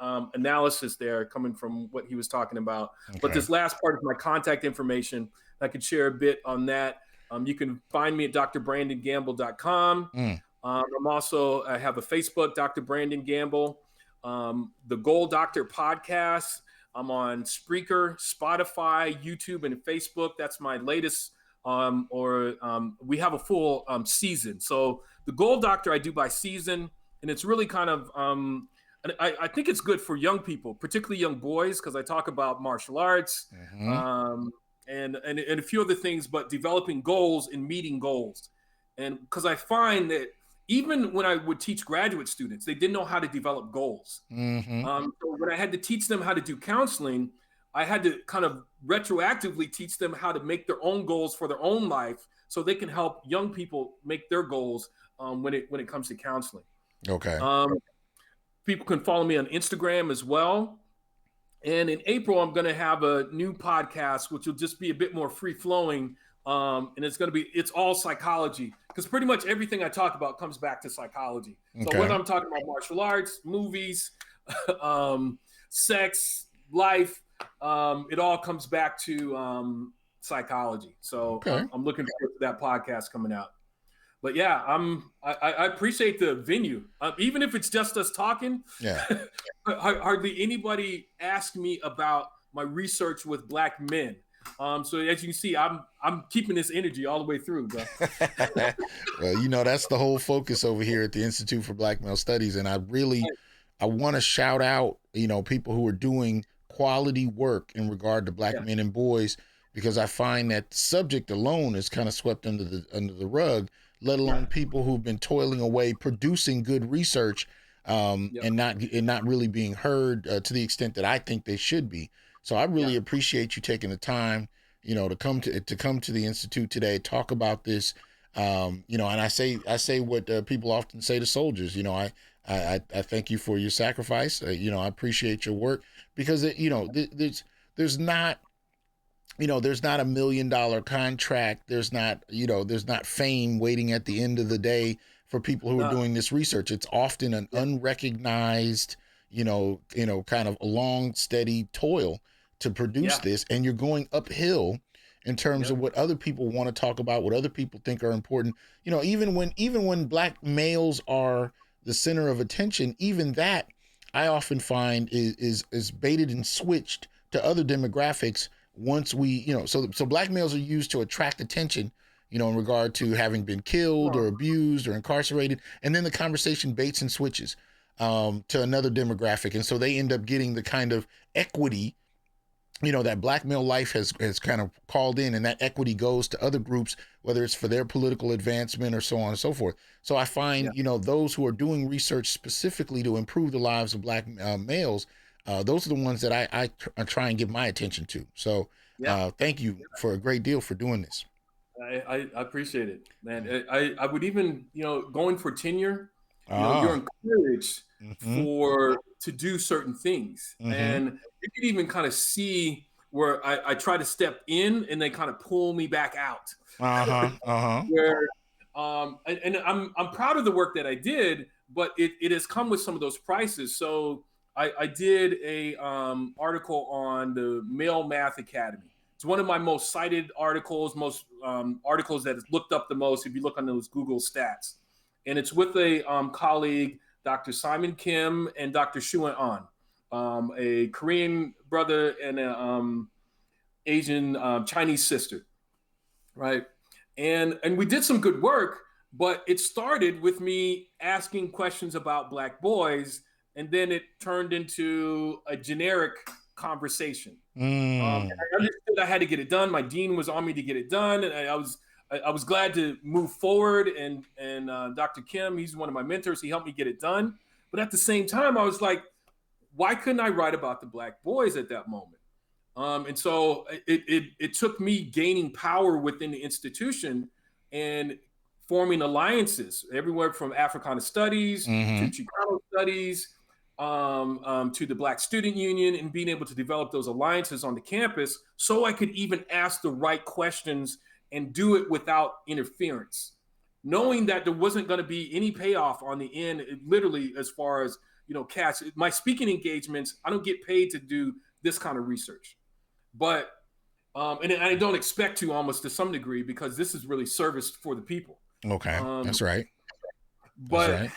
analysis there coming from what he was talking about. Okay. But this last part is my contact information. I could share a bit on that. You can find me at drbrandongamble.com. I'm also, I have a Facebook, Dr. Brandon Gamble. The Goal Doctor podcast. I'm on Spreaker, Spotify, YouTube, and Facebook. That's my latest. We have a full season. So the Goal Doctor I do by season, and it's really kind of, and I think it's good for young people, particularly young boys, because I talk about martial arts and a few other things, but developing goals and meeting goals. And because I find that even when I would teach graduate students, they didn't know how to develop goals. So when I had to teach them how to do counseling, I had to kind of retroactively teach them how to make their own goals for their own life so they can help young people make their goals when it comes to counseling. Okay. People can follow me on Instagram as well. And in April, I'm going to have a new podcast, which will just be a bit more free flowing. And it's all psychology, because pretty much everything I talk about comes back to psychology. So whether I'm talking about martial arts, movies, sex, life, it all comes back to psychology. So I'm looking forward to that podcast coming out. But yeah, I appreciate the venue. Even if it's just us talking, hardly anybody asked me about my research with Black men. So as you can see, I'm keeping this energy all the way through, bro. Well, that's the whole focus over here at the Institute for Black Male Studies. And I want to shout out, people who are doing quality work in regard to black Yeah, men and boys, because I find that the subject alone is kind of swept under the rug, let alone yeah, people who've been toiling away, producing good research, yep, and not really being heard to the extent that I think they should be. So I yeah, really appreciate you taking the time, to come to the Institute today, talk about this. And I say what people often say to soldiers. I thank you for your sacrifice. I appreciate your work, because there's not there's not $1 million contract. There's not fame waiting at the end of the day for people who are no, doing this research. It's often an yeah, unrecognized, kind of a long, steady toil to produce yeah, this, and you're going uphill in terms yep, of what other people want to talk about, what other people think are important. Even when black males are the center of attention, even that I often find is baited and switched to other demographics once we, so black males are used to attract attention, in regard to having been come killed on, or abused or incarcerated, and then the conversation baits and switches to another demographic, and so they end up getting the kind of equity, that black male life has kind of called in, and that equity goes to other groups, whether it's for their political advancement or so on and so forth. So I yeah, find, those who are doing research specifically to improve the lives of black males, those are the ones that I try and give my attention to. So yeah. thank you for a great deal for doing this. I appreciate it, man. I would even, going for tenure, you're Ah. encouraged Mm-hmm. for to do certain things. Mm-hmm. And you can even kind of see where I try to step in and they kind of pull me back out. Uh-huh. Uh-huh. Where and I'm proud of the work that I did, but it has come with some of those prices. So I did a article on the Male Math Academy. It's one of my most cited articles, most articles that is looked up the most if you look on those Google stats. And it's with a colleague, Dr. Simon Kim and Dr. Shuan An, a Korean brother and a Asian Chinese sister, right? And we did some good work, but it started with me asking questions about black boys, and then it turned into a generic conversation. And Mm. I understood I had to get it done. My dean was on me to get it done, and I was glad to move forward. And Dr. Kim, he's one of my mentors. He helped me get it done. But at the same time, I was like, why couldn't I write about the black boys at that moment? And so it took me gaining power within the institution and forming alliances everywhere from Africana Studies to Mm-hmm. Chicano Studies to the Black Student Union, and being able to develop those alliances on the campus so I could even ask the right questions and do it without interference, knowing that there wasn't going to be any payoff on the end, literally, as far as cash. My speaking engagements, I don't get paid to do this kind of research, but and I don't expect to, almost to some degree, because this is really service for the people. Okay. Um, That's right. That's but right.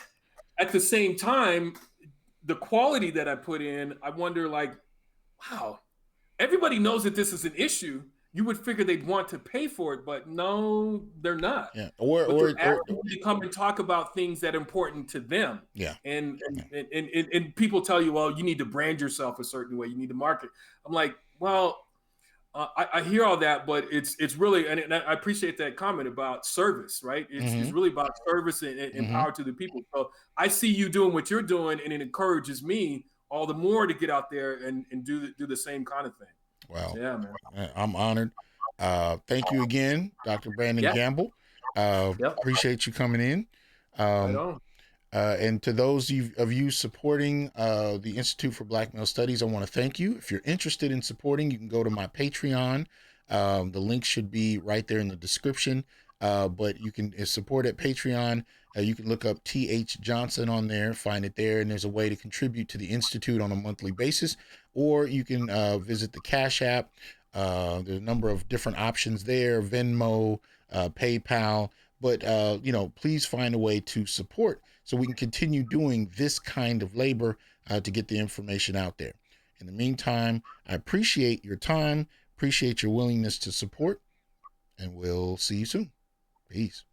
at the same time, the quality that I put in, I wonder, like, wow, everybody knows that this is an issue. You would figure they'd want to pay for it, but no, they're not. Yeah. Or But or they're or asking me to come and talk about things that are important to them. yeah. And Yeah. and people tell you, well, you need to brand yourself a certain way. You need to market. I'm like, well, I hear all that, but it's really, and I appreciate that comment about service, right? It's Mm-hmm. really about service and Mm-hmm. power to the people. So I see you doing what you're doing, and it encourages me all the more to get out there and do the same kind of thing. So Wow. yeah, man. I'm honored. Thank you again, Dr. Brandon Yeah. Gamble. Yep. Appreciate you coming in. Right Um, on. and to those of you supporting the Institute for Black Male Studies, I want to thank you. If you're interested in supporting, you can go to my Patreon. The link should be right there in the description. But you can support at Patreon. You can look up TH Johnson on there, find it there, and there's a way to contribute to the Institute on a monthly basis. Or you can visit the Cash App. There's a number of different options there: Venmo, PayPal. But please find a way to support so we can continue doing this kind of labor to get the information out there. In the meantime, I appreciate your time. Appreciate your willingness to support, and we'll see you soon. Peace.